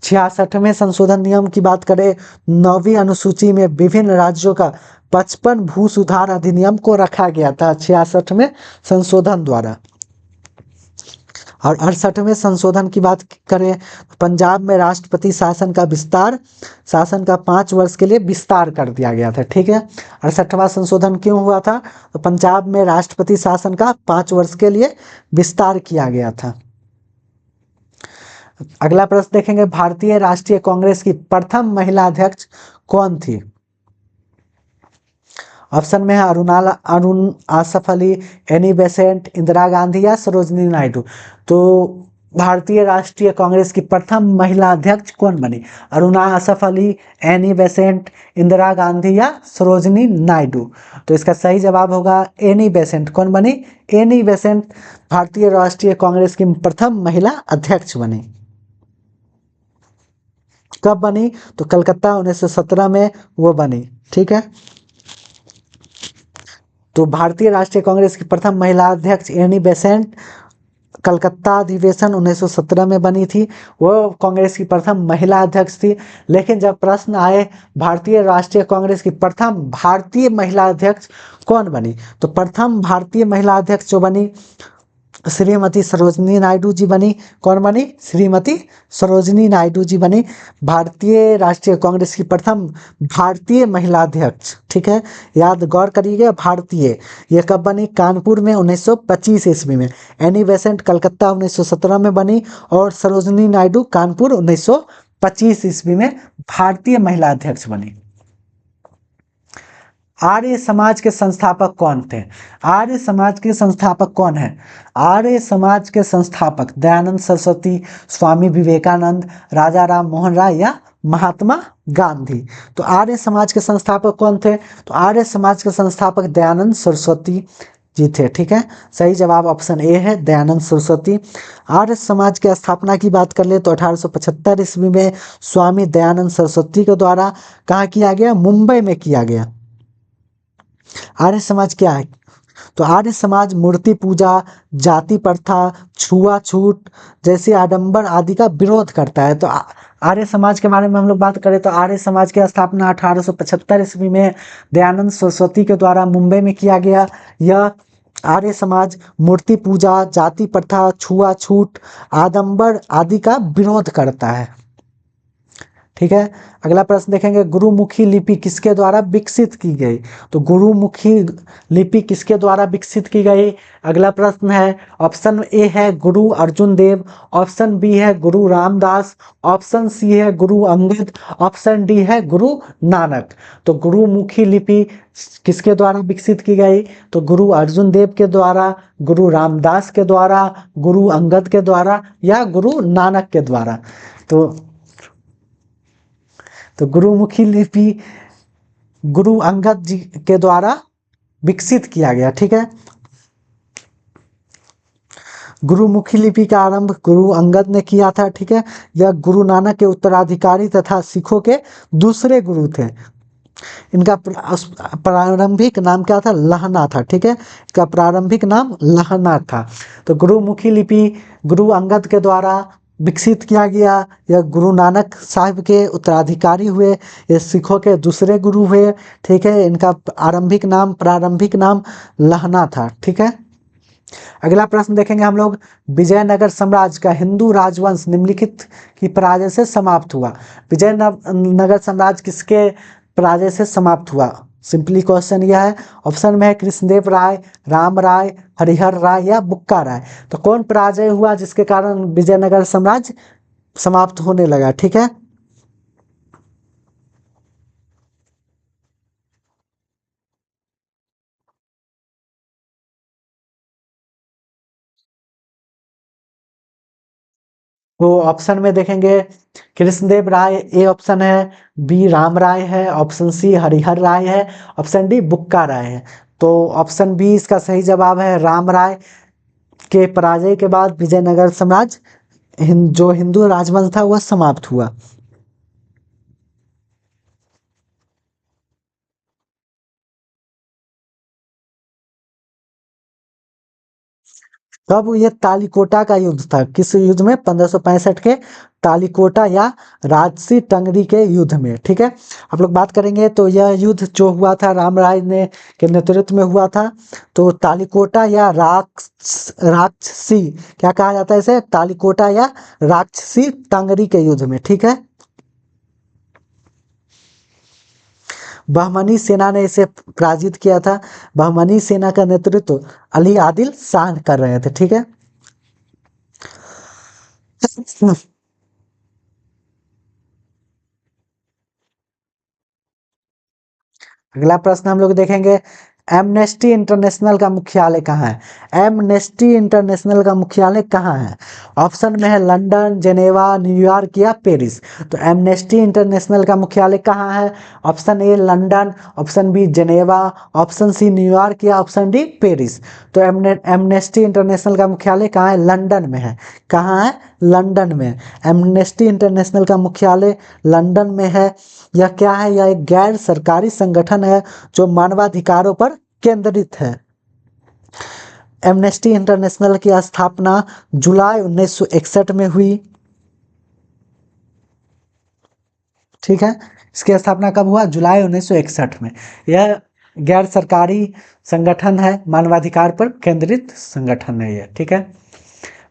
66वें संशोधन नियम की बात करें, 9वीं अनुसूची में विभिन्न राज्यों का 55 भू सुधार अधिनियम को रखा गया था 66वें संशोधन द्वारा। और 68वें संशोधन की बात करें, पंजाब में राष्ट्रपति शासन का विस्तार, शासन का 5 वर्ष के लिए विस्तार कर दिया गया था। ठीक है, 68वां संशोधन क्यों हुआ था? तो पंजाब में राष्ट्रपति शासन का 5 वर्ष के लिए विस्तार किया गया था। अगला प्रश्न देखेंगे, भारतीय राष्ट्रीय कांग्रेस की प्रथम महिला अध्यक्ष कौन थी? ऑप्शन में है अरुण आसफ अली, एनी बेसेंट, इंदिरा गांधी या सरोजनी नायडू। तो भारतीय राष्ट्रीय कांग्रेस की प्रथम महिला अध्यक्ष कौन बनी? अरुणा आसफ अली, एनी बेसेंट, इंदिरा गांधी या सरोजनी नायडू। तो इसका सही जवाब होगा एनी बेसेंट। कौन बनी? एनी बेसेंट भारतीय राष्ट्रीय कांग्रेस की प्रथम महिला अध्यक्ष बनी। कब बनी? तो कलकत्ता 1917 में वो बनी। ठीक है, तो भारतीय राष्ट्रीय कांग्रेस की प्रथम महिला अध्यक्ष एनी बेसेंट कलकत्ता अधिवेशन 1917 में बनी थी। वो कांग्रेस की प्रथम महिला अध्यक्ष थी। लेकिन जब प्रश्न आए भारतीय राष्ट्रीय कांग्रेस की प्रथम भारतीय महिला अध्यक्ष कौन बनी, तो प्रथम भारतीय महिला अध्यक्ष जो बनी श्रीमती सरोजनी नायडू जी बनी। कौन बनी? श्रीमती सरोजनी नायडू जी बनी भारतीय राष्ट्रीय कांग्रेस की प्रथम भारतीय महिला अध्यक्ष। ठीक है, याद गौर करिएगा, भारतीय। ये कब बनी? कानपुर में 1925 ईस्वी में। एनी बेसेंट कलकत्ता 1917 में बनी और सरोजनी नायडू कानपुर 1925 ईस्वी में भारतीय महिला अध्यक्ष बनी। आर्य समाज के संस्थापक कौन थे? आर्य समाज के संस्थापक कौन है? आर्य समाज के संस्थापक दयानंद सरस्वती, स्वामी विवेकानंद, राजा राम मोहन राय या महात्मा गांधी। तो आर्य समाज के संस्थापक कौन थे? तो आर्य समाज के संस्थापक दयानंद सरस्वती जी थे। ठीक है, सही जवाब ऑप्शन ए है, दयानंद सरस्वती। आर्य समाज की स्थापना की बात कर ले तो 1875 ईस्वी में स्वामी दयानंद सरस्वती के द्वारा कहाँ किया गया? मुंबई में किया गया। आर्य समाज क्या है? तो आर्य समाज मूर्ति पूजा, जाति प्रथा, छुआछूत जैसे आडंबर आदि का विरोध करता है। तो आर्य समाज के बारे में हम लोग बात करें तो आर्य समाज की स्थापना 1875 ईस्वी में दयानंद सरस्वती के द्वारा मुंबई में किया गया। यह आर्य समाज मूर्ति पूजा, जाति प्रथा, छुआछूत, आडंबर आदि का विरोध करता है। ठीक है, अगला प्रश्न देखेंगे, गुरुमुखी लिपि किसके द्वारा विकसित की गई? तो गुरुमुखी लिपि किसके द्वारा विकसित की गई? अगला प्रश्न है, ऑप्शन ए है गुरु अर्जुन देव, ऑप्शन बी है गुरु रामदास, ऑप्शन सी है गुरु अंगद, ऑप्शन डी है गुरु नानक। तो गुरुमुखी लिपि किसके द्वारा विकसित की गई? तो गुरु अर्जुन देव के द्वारा, गुरु रामदास के द्वारा, गुरु अंगद के द्वारा या गुरु नानक के द्वारा। तो गुरुमुखी लिपि गुरु अंगद जी के द्वारा विकसित किया गया। ठीक है, गुरुमुखी लिपि का आरंभ गुरु अंगद ने किया था। ठीक है, यह गुरु नानक के उत्तराधिकारी तथा सिखों के दूसरे गुरु थे। इनका प्रारंभिक नाम क्या था? लहना था। ठीक है, इसका प्रारंभिक नाम लहना था। तो गुरुमुखी लिपि गुरु अंगद के द्वारा विकसित किया गया। यह गुरु नानक साहिब के उत्तराधिकारी हुए, ये सिखों के दूसरे गुरु हुए। ठीक है, इनका प्रारंभिक नाम लहना था। ठीक है, अगला प्रश्न देखेंगे हम लोग, विजयनगर साम्राज्य का हिंदू राजवंश निम्नलिखित की पराजय से समाप्त हुआ। विजयनगर साम्राज्य किसके पराजय से समाप्त हुआ? सिंपली क्वेश्चन यह है। ऑप्शन में है कृष्णदेव राय, राम राय, हरिहर राय या बुक्का राय। तो कौन पराजय हुआ जिसके कारण विजयनगर साम्राज्य समाप्त होने लगा? ठीक है, तो ऑप्शन में देखेंगे कृष्णदेव राय ए ऑप्शन है, बी राम राय है, ऑप्शन सी हरिहर राय है, ऑप्शन डी बुक्का राय है। तो ऑप्शन बी इसका सही जवाब है, राम राय के पराजय के बाद विजयनगर साम्राज्य जो हिंदू राजवंश था वह समाप्त हुआ। तब ये तालिकोटा का युद्ध था। किस युद्ध में? 1565 के तालिकोटा या राजसी टंगरी के युद्ध में। ठीक है, आप लोग बात करेंगे तो यह युद्ध जो हुआ था राम राय ने के नेतृत्व में हुआ था। तो तालिकोटा या राक्षसी क्या कहा जाता है इसे? तालिकोटा या राक्षसी टंगरी के युद्ध में। ठीक है, बहमनी सेना ने इसे पराजित किया था। बहमनी सेना का नेतृत्व अली आदिल शाह कर रहे थे। ठीक है, अगला प्रश्न हम लोग देखेंगे, एमनेस्टी इंटरनेशनल का मुख्यालय कहाँ है? एमनेस्टी इंटरनेशनल का मुख्यालय कहाँ है? ऑप्शन में है लंदन, जेनेवा, न्यूयॉर्क या पेरिस। तो एमनेस्टी इंटरनेशनल का मुख्यालय कहाँ है? Option A London, option B Geneva, option C New York या ऑप्शन डी पेरिस। तो एमनेस्टी इंटरनेशनल का मुख्यालय कहाँ है? लंदन में है। कहाँ है? लंदन में। एमनेस्टी इंटरनेशनल का मुख्यालय लंदन में है। यह क्या है? यह एक गैर सरकारी संगठन है जो मानवाधिकारों पर केंद्रित है। एमनेस्टी इंटरनेशनल की स्थापना जुलाई 1961 में हुई। ठीक है, इसकी स्थापना कब हुआ? जुलाई 1961 में। यह गैर सरकारी संगठन है, मानवाधिकार पर केंद्रित संगठन है ये। ठीक है,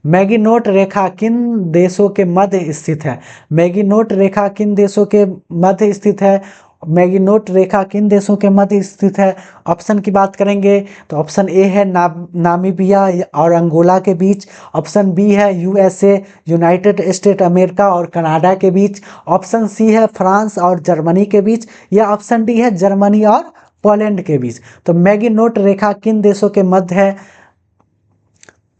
मैगिनोट रेखा किन देशों के मध्य स्थित है? मैगिनोट रेखा किन देशों के मध्य स्थित है? मैगिनोट रेखा किन देशों के मध्य स्थित है? ऑप्शन की बात करेंगे तो ऑप्शन ए है नामीबिया और अंगोला के बीच। ऑप्शन बी है यूएसए, यूनाइटेड स्टेट अमेरिका और कनाडा के बीच। ऑप्शन सी है फ्रांस और जर्मनी के बीच, या ऑप्शन डी है जर्मनी और पोलैंड के बीच। तो मैगिनोट रेखा किन देशों के मध्य है?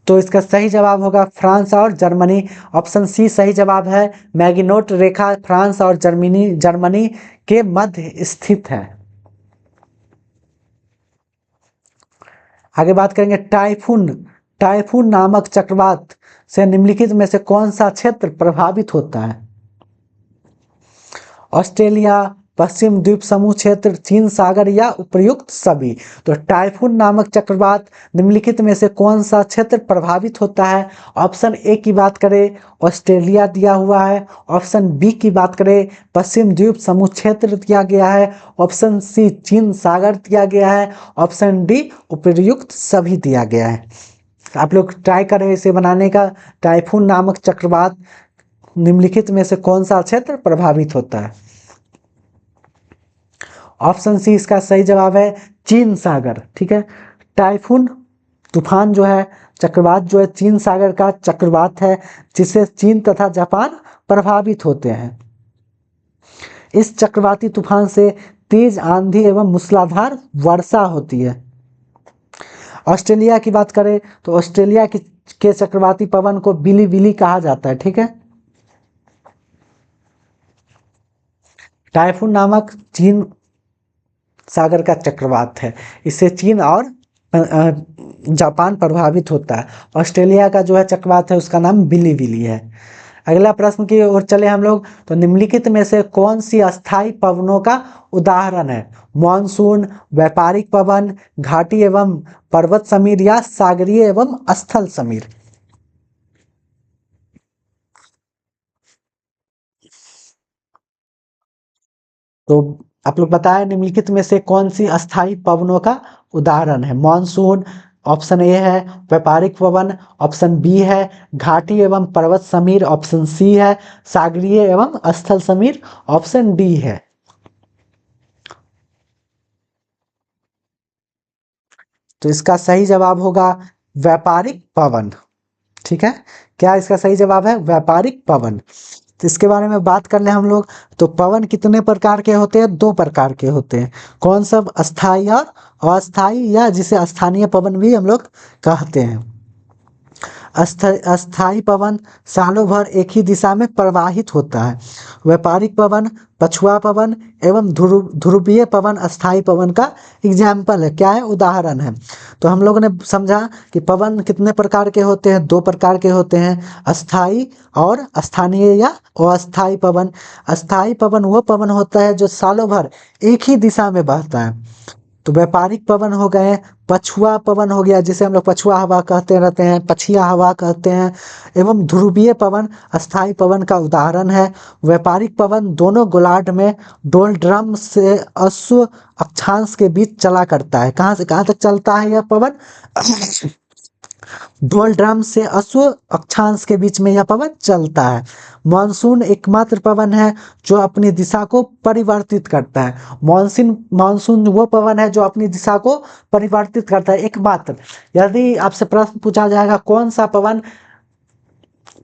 तो इसका सही जवाब होगा फ्रांस और जर्मनी। ऑप्शन सी सही जवाब है। मैगिनोट रेखा फ्रांस और जर्मनी के मध्य स्थित है। आगे बात करेंगे टाइफून। टाइफून नामक चक्रवात से निम्नलिखित में से कौन सा क्षेत्र प्रभावित होता है? ऑस्ट्रेलिया, पश्चिम द्वीप समूह क्षेत्र, चीन सागर या उपयुक्त सभी। तो टाइफून नामक चक्रवात निम्नलिखित में से कौन सा क्षेत्र प्रभावित होता है? ऑप्शन ए की बात करें ऑस्ट्रेलिया दिया हुआ है। ऑप्शन बी की बात करें पश्चिम द्वीप समूह क्षेत्र दिया गया है। ऑप्शन सी चीन सागर दिया गया है। ऑप्शन डी उपयुक्त सभी दिया गया है। आप लोग ट्राई करें इसे बनाने का। टाइफून नामक चक्रवात निम्नलिखित में से कौन सा क्षेत्र प्रभावित होता है? ऑप्शन सी इसका सही जवाब है चीन सागर। ठीक है, टाइफून तूफान जो है, चक्रवात जो है, चीन सागर का चक्रवात है जिससे चीन तथा जापान प्रभावित होते हैं। इस चक्रवाती तूफान से तेज आंधी एवं मूसलाधार वर्षा होती है। ऑस्ट्रेलिया की बात करें तो ऑस्ट्रेलिया के चक्रवाती पवन को बिली बिली कहा जाता है। ठीक है, टाइफून नामक चीन सागर का चक्रवात है, इससे चीन और जापान प्रभावित होता है। ऑस्ट्रेलिया का जो है चक्रवात है उसका नाम बिली बिली है। अगला प्रश्न की ओर चले हम लोग, तो निम्नलिखित में से कौन सी अस्थाई पवनों का उदाहरण है? मॉनसून, व्यापारिक पवन, घाटी एवं पर्वत समीर या सागरीय एवं स्थल समीर। तो आप लोग बताएं निम्नलिखित में से कौन सी अस्थाई पवनों का उदाहरण है? मॉनसून ऑप्शन ए है, व्यापारिक पवन ऑप्शन बी है, घाटी एवं पर्वत समीर ऑप्शन सी है, सागरीय एवं स्थल समीर ऑप्शन डी है। तो इसका सही जवाब होगा व्यापारिक पवन। ठीक है, क्या इसका सही जवाब है? व्यापारिक पवन। तो इसके बारे में बात कर ले हम लोग, तो पवन कितने प्रकार के होते हैं? दो प्रकार के होते हैं। कौन सब? अस्थाई और अस्थाई, या जिसे स्थानीय पवन भी हम लोग कहते हैं। अस्थाई पवन सालों भर एक ही दिशा में प्रवाहित होता है। व्यापारिक पवन, पछुआ पवन एवं ध्रुवीय पवन अस्थाई पवन का एग्जाम्पल है, क्या है? उदाहरण है। तो हम लोगों ने समझा कि पवन कितने प्रकार के होते हैं? दो प्रकार के होते हैं, अस्थाई और स्थानीय या अस्थाई पवन। अस्थाई पवन वो पवन होता है जो सालों भर एक ही दिशा में बहता है। तो व्यापारिक पवन हो गए, पछुआ पवन हो गया जिसे हम लोग पछुआ हवा कहते रहते हैं, पछिया हवा कहते हैं, एवं ध्रुवीय पवन अस्थाई पवन का उदाहरण है। व्यापारिक पवन दोनों गोलार्ध में डोलड्रम से अश्व अक्षांश के बीच चला करता है। कहाँ से कहाँ तक चलता है यह पवन? डोलड्रम से अश्व अक्षांश के बीच में यह पवन चलता है। मानसून एकमात्र पवन है जो अपनी दिशा को परिवर्तित करता है। मानसून वो पवन है जो अपनी दिशा को परिवर्तित करता है एकमात्र। यदि आपसे प्रश्न पूछा जाएगा कौन सा पवन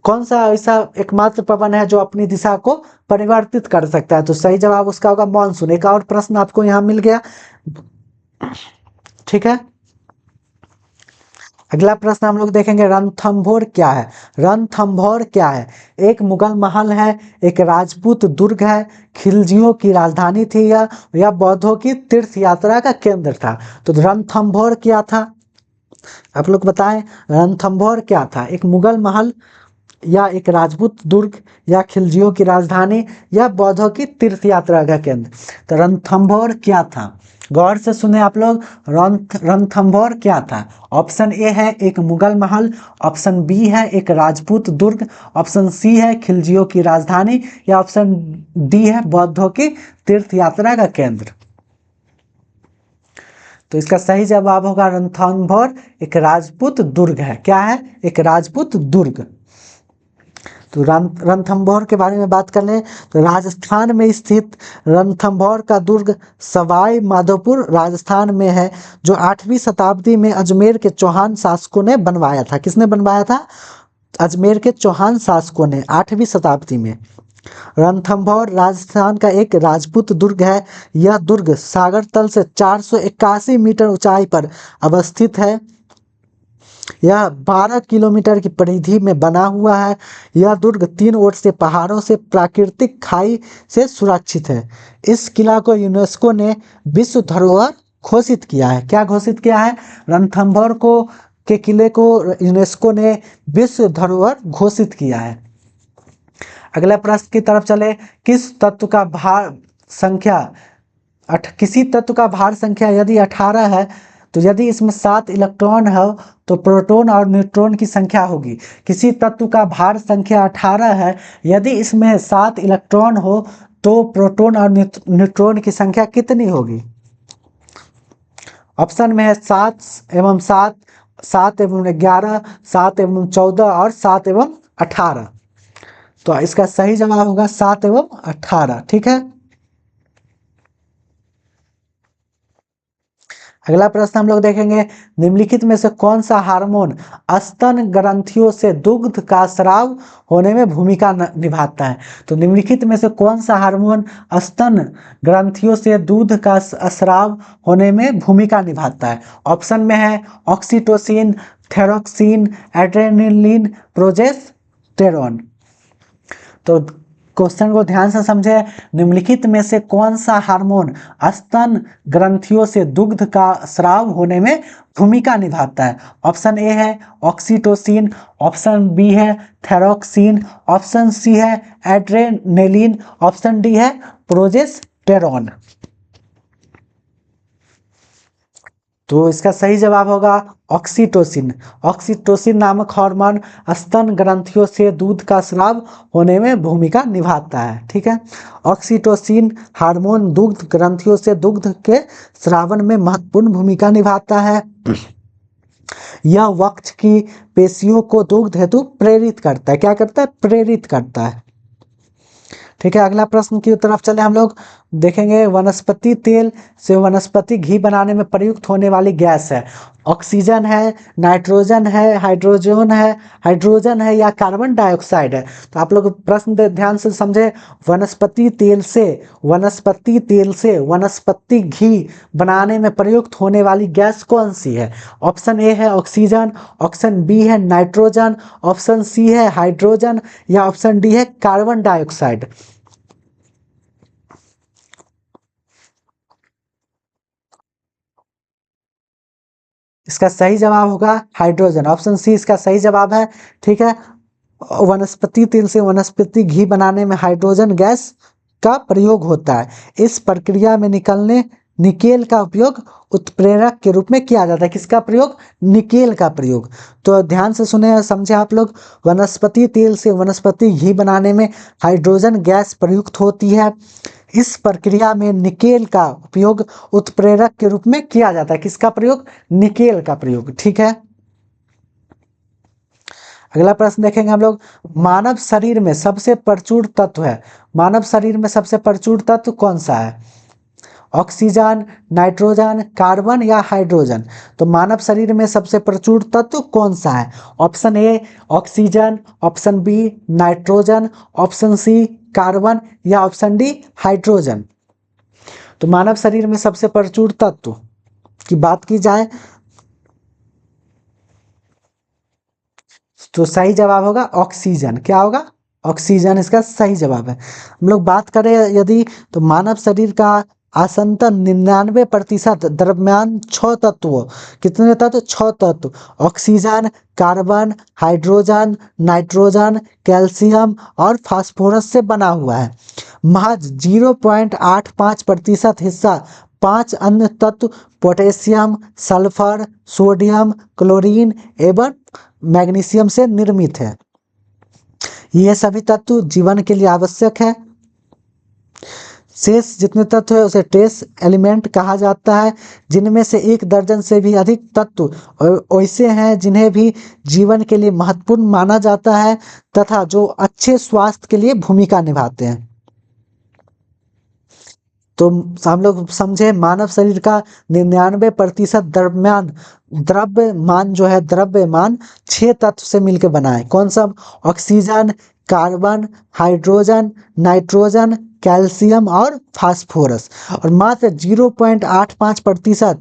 कौन सा ऐसा एकमात्र पवन है जो अपनी दिशा को परिवर्तित कर सकता है? तो सही जवाब उसका होगा मानसून। एक और प्रश्न आपको यहाँ मिल गया, ठीक है। अगला प्रश्न हम लोग देखेंगे, रणथंभौर क्या है? रणथंभौर क्या है? एक मुगल महल है, एक राजपूत दुर्ग है, खिलजियों की राजधानी थी या बौद्धों की तीर्थ यात्रा का केंद्र था? तो रणथंभौर क्या था? आप लोग बताएं, रणथंभौर क्या था? एक मुगल महल, या एक राजपूत दुर्ग, या खिलजियों की राजधानी, या बौद्धों की तीर्थ यात्रा का केंद्र? तो रणथंभौर क्या था? गौर से सुने आप लोग, रणथंभौर क्या था? ऑप्शन ए है एक मुगल महल, ऑप्शन बी है एक राजपूत दुर्ग, ऑप्शन सी है खिलजियों की राजधानी, या ऑप्शन डी है बौद्धों की तीर्थ यात्रा का केंद्र? तो इसका सही जवाब होगा रणथंभौर एक राजपूत दुर्ग है। क्या है? एक राजपूत दुर्ग। तो रणथंभौर के बारे में बात कर लें तो राजस्थान में स्थित रणथंभौर का दुर्ग सवाई माधोपुर राजस्थान में है, जो 8वीं शताब्दी में अजमेर के चौहान शासकों ने बनवाया था। किसने बनवाया था? अजमेर के चौहान शासकों ने 8वीं शताब्दी में। रणथंभौर राजस्थान का एक राजपूत दुर्ग है। यह दुर्ग सागर तल से 481 मीटर ऊंचाई पर अवस्थित है। यह 12 किलोमीटर की परिधि में बना हुआ है। यह दुर्ग 3 ओर से पहाड़ों से प्राकृतिक खाई से सुरक्षित है। इस किला को यूनेस्को ने विश्व धरोहर घोषित किया है। क्या घोषित किया है? रणथंभौर को के किले को यूनेस्को ने विश्व धरोहर घोषित किया है। अगला प्रश्न की तरफ चले, किस तत्व का भार संख्या किसी तत्व का भार संख्या यदि 18 है तो यदि इसमें 7 इलेक्ट्रॉन हो तो प्रोटॉन और न्यूट्रॉन की संख्या होगी। किसी तत्व का भार संख्या 18 है, यदि इसमें 7 इलेक्ट्रॉन हो तो प्रोटॉन और न्यूट्रॉन की संख्या कितनी होगी? ऑप्शन में है 7 एवं 7, 7 एवं 11, 7 एवं 14 और 7 एवं 18। तो इसका सही जवाब होगा 7 एवं 18, ठीक है। अगला प्रश्न हम लोग देखेंगे, निम्नलिखित में से कौन सा हार्मोन स्तन ग्रंथियों से दुग्ध का स्राव होने में भूमिका निभाता है? तो निम्नलिखित में से कौन सा हार्मोन स्तन ग्रंथियों से दूध का स्राव होने में भूमिका निभाता है? ऑप्शन में है ऑक्सीटोसिन, थेरोक्सिन, एड्रेनलिन, प्रोजेस्टेरोन। तो क्वेश्चन को ध्यान से समझे, निम्नलिखित में से कौन सा हार्मोन स्तन ग्रंथियों से दुग्ध का स्राव होने में भूमिका निभाता है? ऑप्शन ए है ऑक्सीटोसिन, ऑप्शन बी है थैरोक्सिन, ऑप्शन सी है एड्रेनलिन, ऑप्शन डी है प्रोजेस्टेरोन। तो इसका सही जवाब होगा ऑक्सीटोसिन। ऑक्सीटोसिन नामक हार्मोन स्तन ग्रंथियों से दूध का स्राव होने में भूमिका निभाता है, ठीक है। ऑक्सीटोसिन हार्मोन दुग्ध ग्रंथियों से दुग्ध के स्रावन में महत्वपूर्ण भूमिका निभाता है। यह वक्ष की पेशियों को दुग्ध हेतु प्रेरित करता है। क्या करता है? प्रेरित करता है, ठीक है। अगला प्रश्न की तरफ चले हम लोग, देखेंगे वनस्पति तेल से वनस्पति घी बनाने में प्रयुक्त होने वाली गैस है। ऑक्सीजन है, नाइट्रोजन है, हाइड्रोजन है या कार्बन डाइऑक्साइड है? तो आप लोग प्रश्न ध्यान से समझे, वनस्पति तेल से वनस्पति घी बनाने में प्रयुक्त होने वाली गैस कौन सी है? ऑप्शन ए है ऑक्सीजन, ऑप्शन बी है नाइट्रोजन, ऑप्शन सी है हाइड्रोजन, या ऑप्शन डी है कार्बन डाइऑक्साइड। इसका सही जवाब होगा हाइड्रोजन। ऑप्शन सी इसका सही जवाब है, ठीक है। वनस्पति तेल से वनस्पति घी बनाने में हाइड्रोजन गैस का प्रयोग होता है। इस प्रक्रिया में निकलने निकेल का उपयोग उत्प्रेरक के रूप में किया जाता है। किसका प्रयोग? निकेल का प्रयोग। तो ध्यान से सुने समझे आप लोग, वनस्पति तेल से वनस्पति घी बनाने में हाइड्रोजन गैस प्रयुक्त होती है। इस प्रक्रिया में निकेल का उपयोग उत्प्रेरक के रूप में किया जाता है। किसका प्रयोग? निकेल का प्रयोग, ठीक है। अगला प्रश्न देखेंगे हम लोग, मानव शरीर में सबसे प्रचुर तत्व है। मानव शरीर में सबसे प्रचुर तत्व कौन सा है? ऑक्सीजन, नाइट्रोजन, कार्बन या हाइड्रोजन? तो मानव शरीर में सबसे प्रचुर तत्व कौन सा है? Option A oxygen, option B nitrogen, option C carbon या ऑप्शन डी हाइड्रोजन? तो मानव शरीर में सबसे प्रचुर तत्व की बात की जाए तो सही जवाब होगा ऑक्सीजन। क्या होगा? ऑक्सीजन इसका सही जवाब है। हम लोग बात करें यदि तो मानव शरीर का आसंतन 99% द्रव्यमान 6 तत्वों, कितने तत्व? 6 तत्व, oxygen, carbon, hydrogen, nitrogen, calcium और फास्फोरस से बना हुआ है। महज 0.85% हिस्सा 5 अन्य तत्व पोटेशियम, सल्फर, सोडियम, क्लोरीन एवं मैग्नीशियम से निर्मित है। ये सभी तत्व जीवन के लिए आवश्यक है। शेष जितने तत्व है उसे ट्रेस एलिमेंट कहा जाता है, जिनमें से 1 दर्जन से भी अधिक तत्व ऐसे हैं जिन्हें भी जीवन के लिए महत्वपूर्ण माना जाता है तथा जो अच्छे स्वास्थ्य के लिए भूमिका निभाते हैं। तो हम लोग समझे मानव शरीर का 99% द्रव्यमान जो है द्रव्यमान 6 तत्व से मिलकर बना है। कौन सा? Oxygen, carbon, hydrogen, nitrogen, calcium और फास्फोरस। और मात्र 0.85%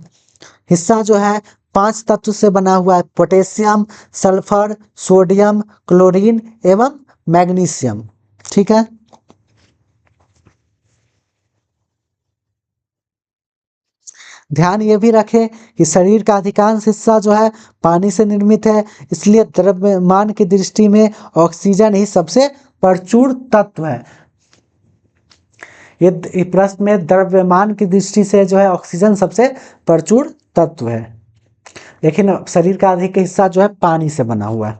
हिस्सा जो है 5 तत्व से बना हुआ है, पोटेशियम, सल्फर, सोडियम, क्लोरीन एवं मैग्नीशियम। ठीक है। ध्यान ये भी रखें कि शरीर का अधिकांश हिस्सा जो है पानी से निर्मित है, इसलिए द्रव्यमान की दृष्टि में ऑक्सीजन ही सबसे प्रचुर तत्व है। ये प्रश्न में द्रव्यमान की दृष्टि से जो है ऑक्सीजन सबसे प्रचुर तत्व है, लेकिन शरीर का अधिक हिस्सा जो है पानी से बना हुआ है।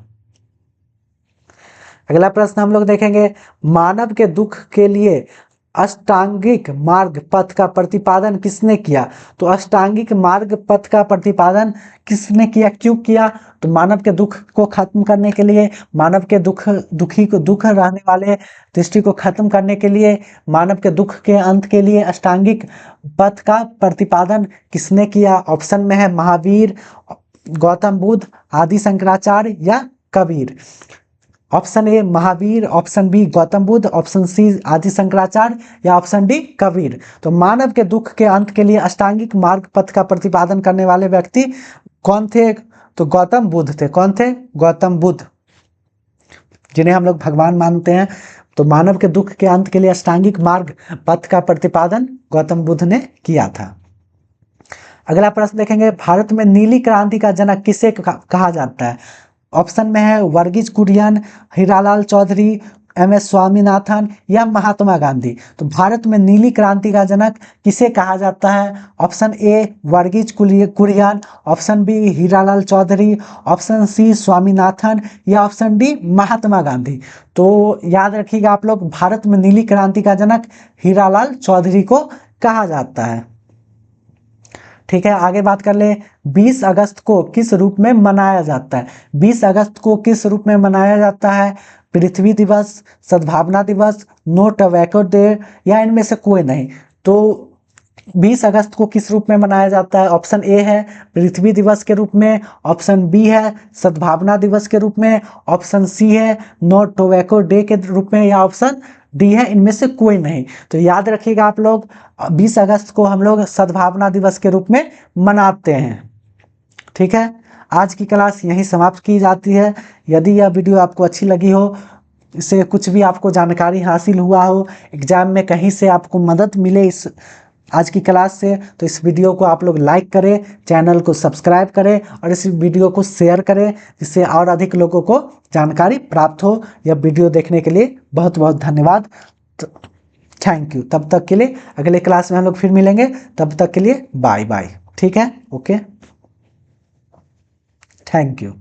अगला प्रश्न हम लोग देखेंगे, मानव के दुख के लिए अष्टांगिक मार्ग पथ का प्रतिपादन किसने किया? तो अष्टांगिक मार्ग पथ का प्रतिपादन किसने किया, क्यों किया? तो मानव के दुख को खत्म करने के लिए, मानव के दुखी को दुख रहने वाले दृष्टि को खत्म करने के लिए, मानव के दुख के अंत के लिए अष्टांगिक पथ का प्रतिपादन किसने किया? ऑप्शन में है महावीर, गौतम बुद्ध, आदि शंकराचार्य या Kabir. Option A Mahavir, option B Gautam Buddha, option C Adi Shankaracharya या ऑप्शन डी कबीर। तो मानव के दुख के अंत के लिए अष्टांगिक मार्ग पथ का प्रतिपादन करने वाले व्यक्ति कौन थे? तो गौतम बुद्ध थे। कौन थे? गौतम बुद्ध, जिन्हें हम लोग भगवान मानते हैं। तो मानव के दुख के अंत के लिए अष्टांगिक मार्ग पथ का प्रतिपादन गौतम बुद्ध ने किया था। अगला प्रश्न देखेंगे, भारत में नीली क्रांति का जनक किसे कहा जाता है? ऑप्शन में है वर्गीज कुरियन, हीरालाल चौधरी, एम.एस. स्वामीनाथन या महात्मा गांधी। तो भारत में नीली क्रांति का जनक किसे कहा जाता है? Option A Verghese Kurien, option B Hiralal Chaudhary, option C Swaminathan या ऑप्शन डी महात्मा गांधी। तो याद रखिएगा आप लोग, भारत में नीली क्रांति का जनक हीरालाल चौधरी को कहा जाता है। ठीक है, आगे बात कर ले, 20 अगस्त को किस रूप में मनाया जाता है? 20 अगस्त को किस रूप में मनाया जाता है? पृथ्वी दिवस, सद्भावना दिवस, नो टोबैको डे या इनमें से कोई नहीं। तो 20 अगस्त को किस रूप में मनाया जाता है? ऑप्शन ए है पृथ्वी दिवस के रूप में, ऑप्शन बी है सद्भावना दिवस के रूप में, ऑप्शन सी है नो टोबैको डे के रूप में या ऑप्शन डी है इनमें से कोई नहीं। तो याद रखिएगा आप लोग, 20 अगस्त को हम लोग सद्भावना दिवस के रूप में मनाते हैं। ठीक है, आज की क्लास यहीं समाप्त की जाती है। यदि यह वीडियो आपको अच्छी लगी हो, इससे कुछ भी आपको जानकारी हासिल हुआ हो, एग्जाम में कहीं से आपको मदद मिले इस आज की क्लास से, तो इस वीडियो को आप लोग लाइक करें, चैनल को सब्सक्राइब करें और इस वीडियो को शेयर करें, जिससे और अधिक लोगों को जानकारी प्राप्त हो। यह वीडियो देखने के लिए बहुत बहुत धन्यवाद। Thank you. तब तक के लिए अगले क्लास में हम लोग फिर मिलेंगे, तब तक के लिए बाय बाय। ठीक है, ओके, थैंक यू।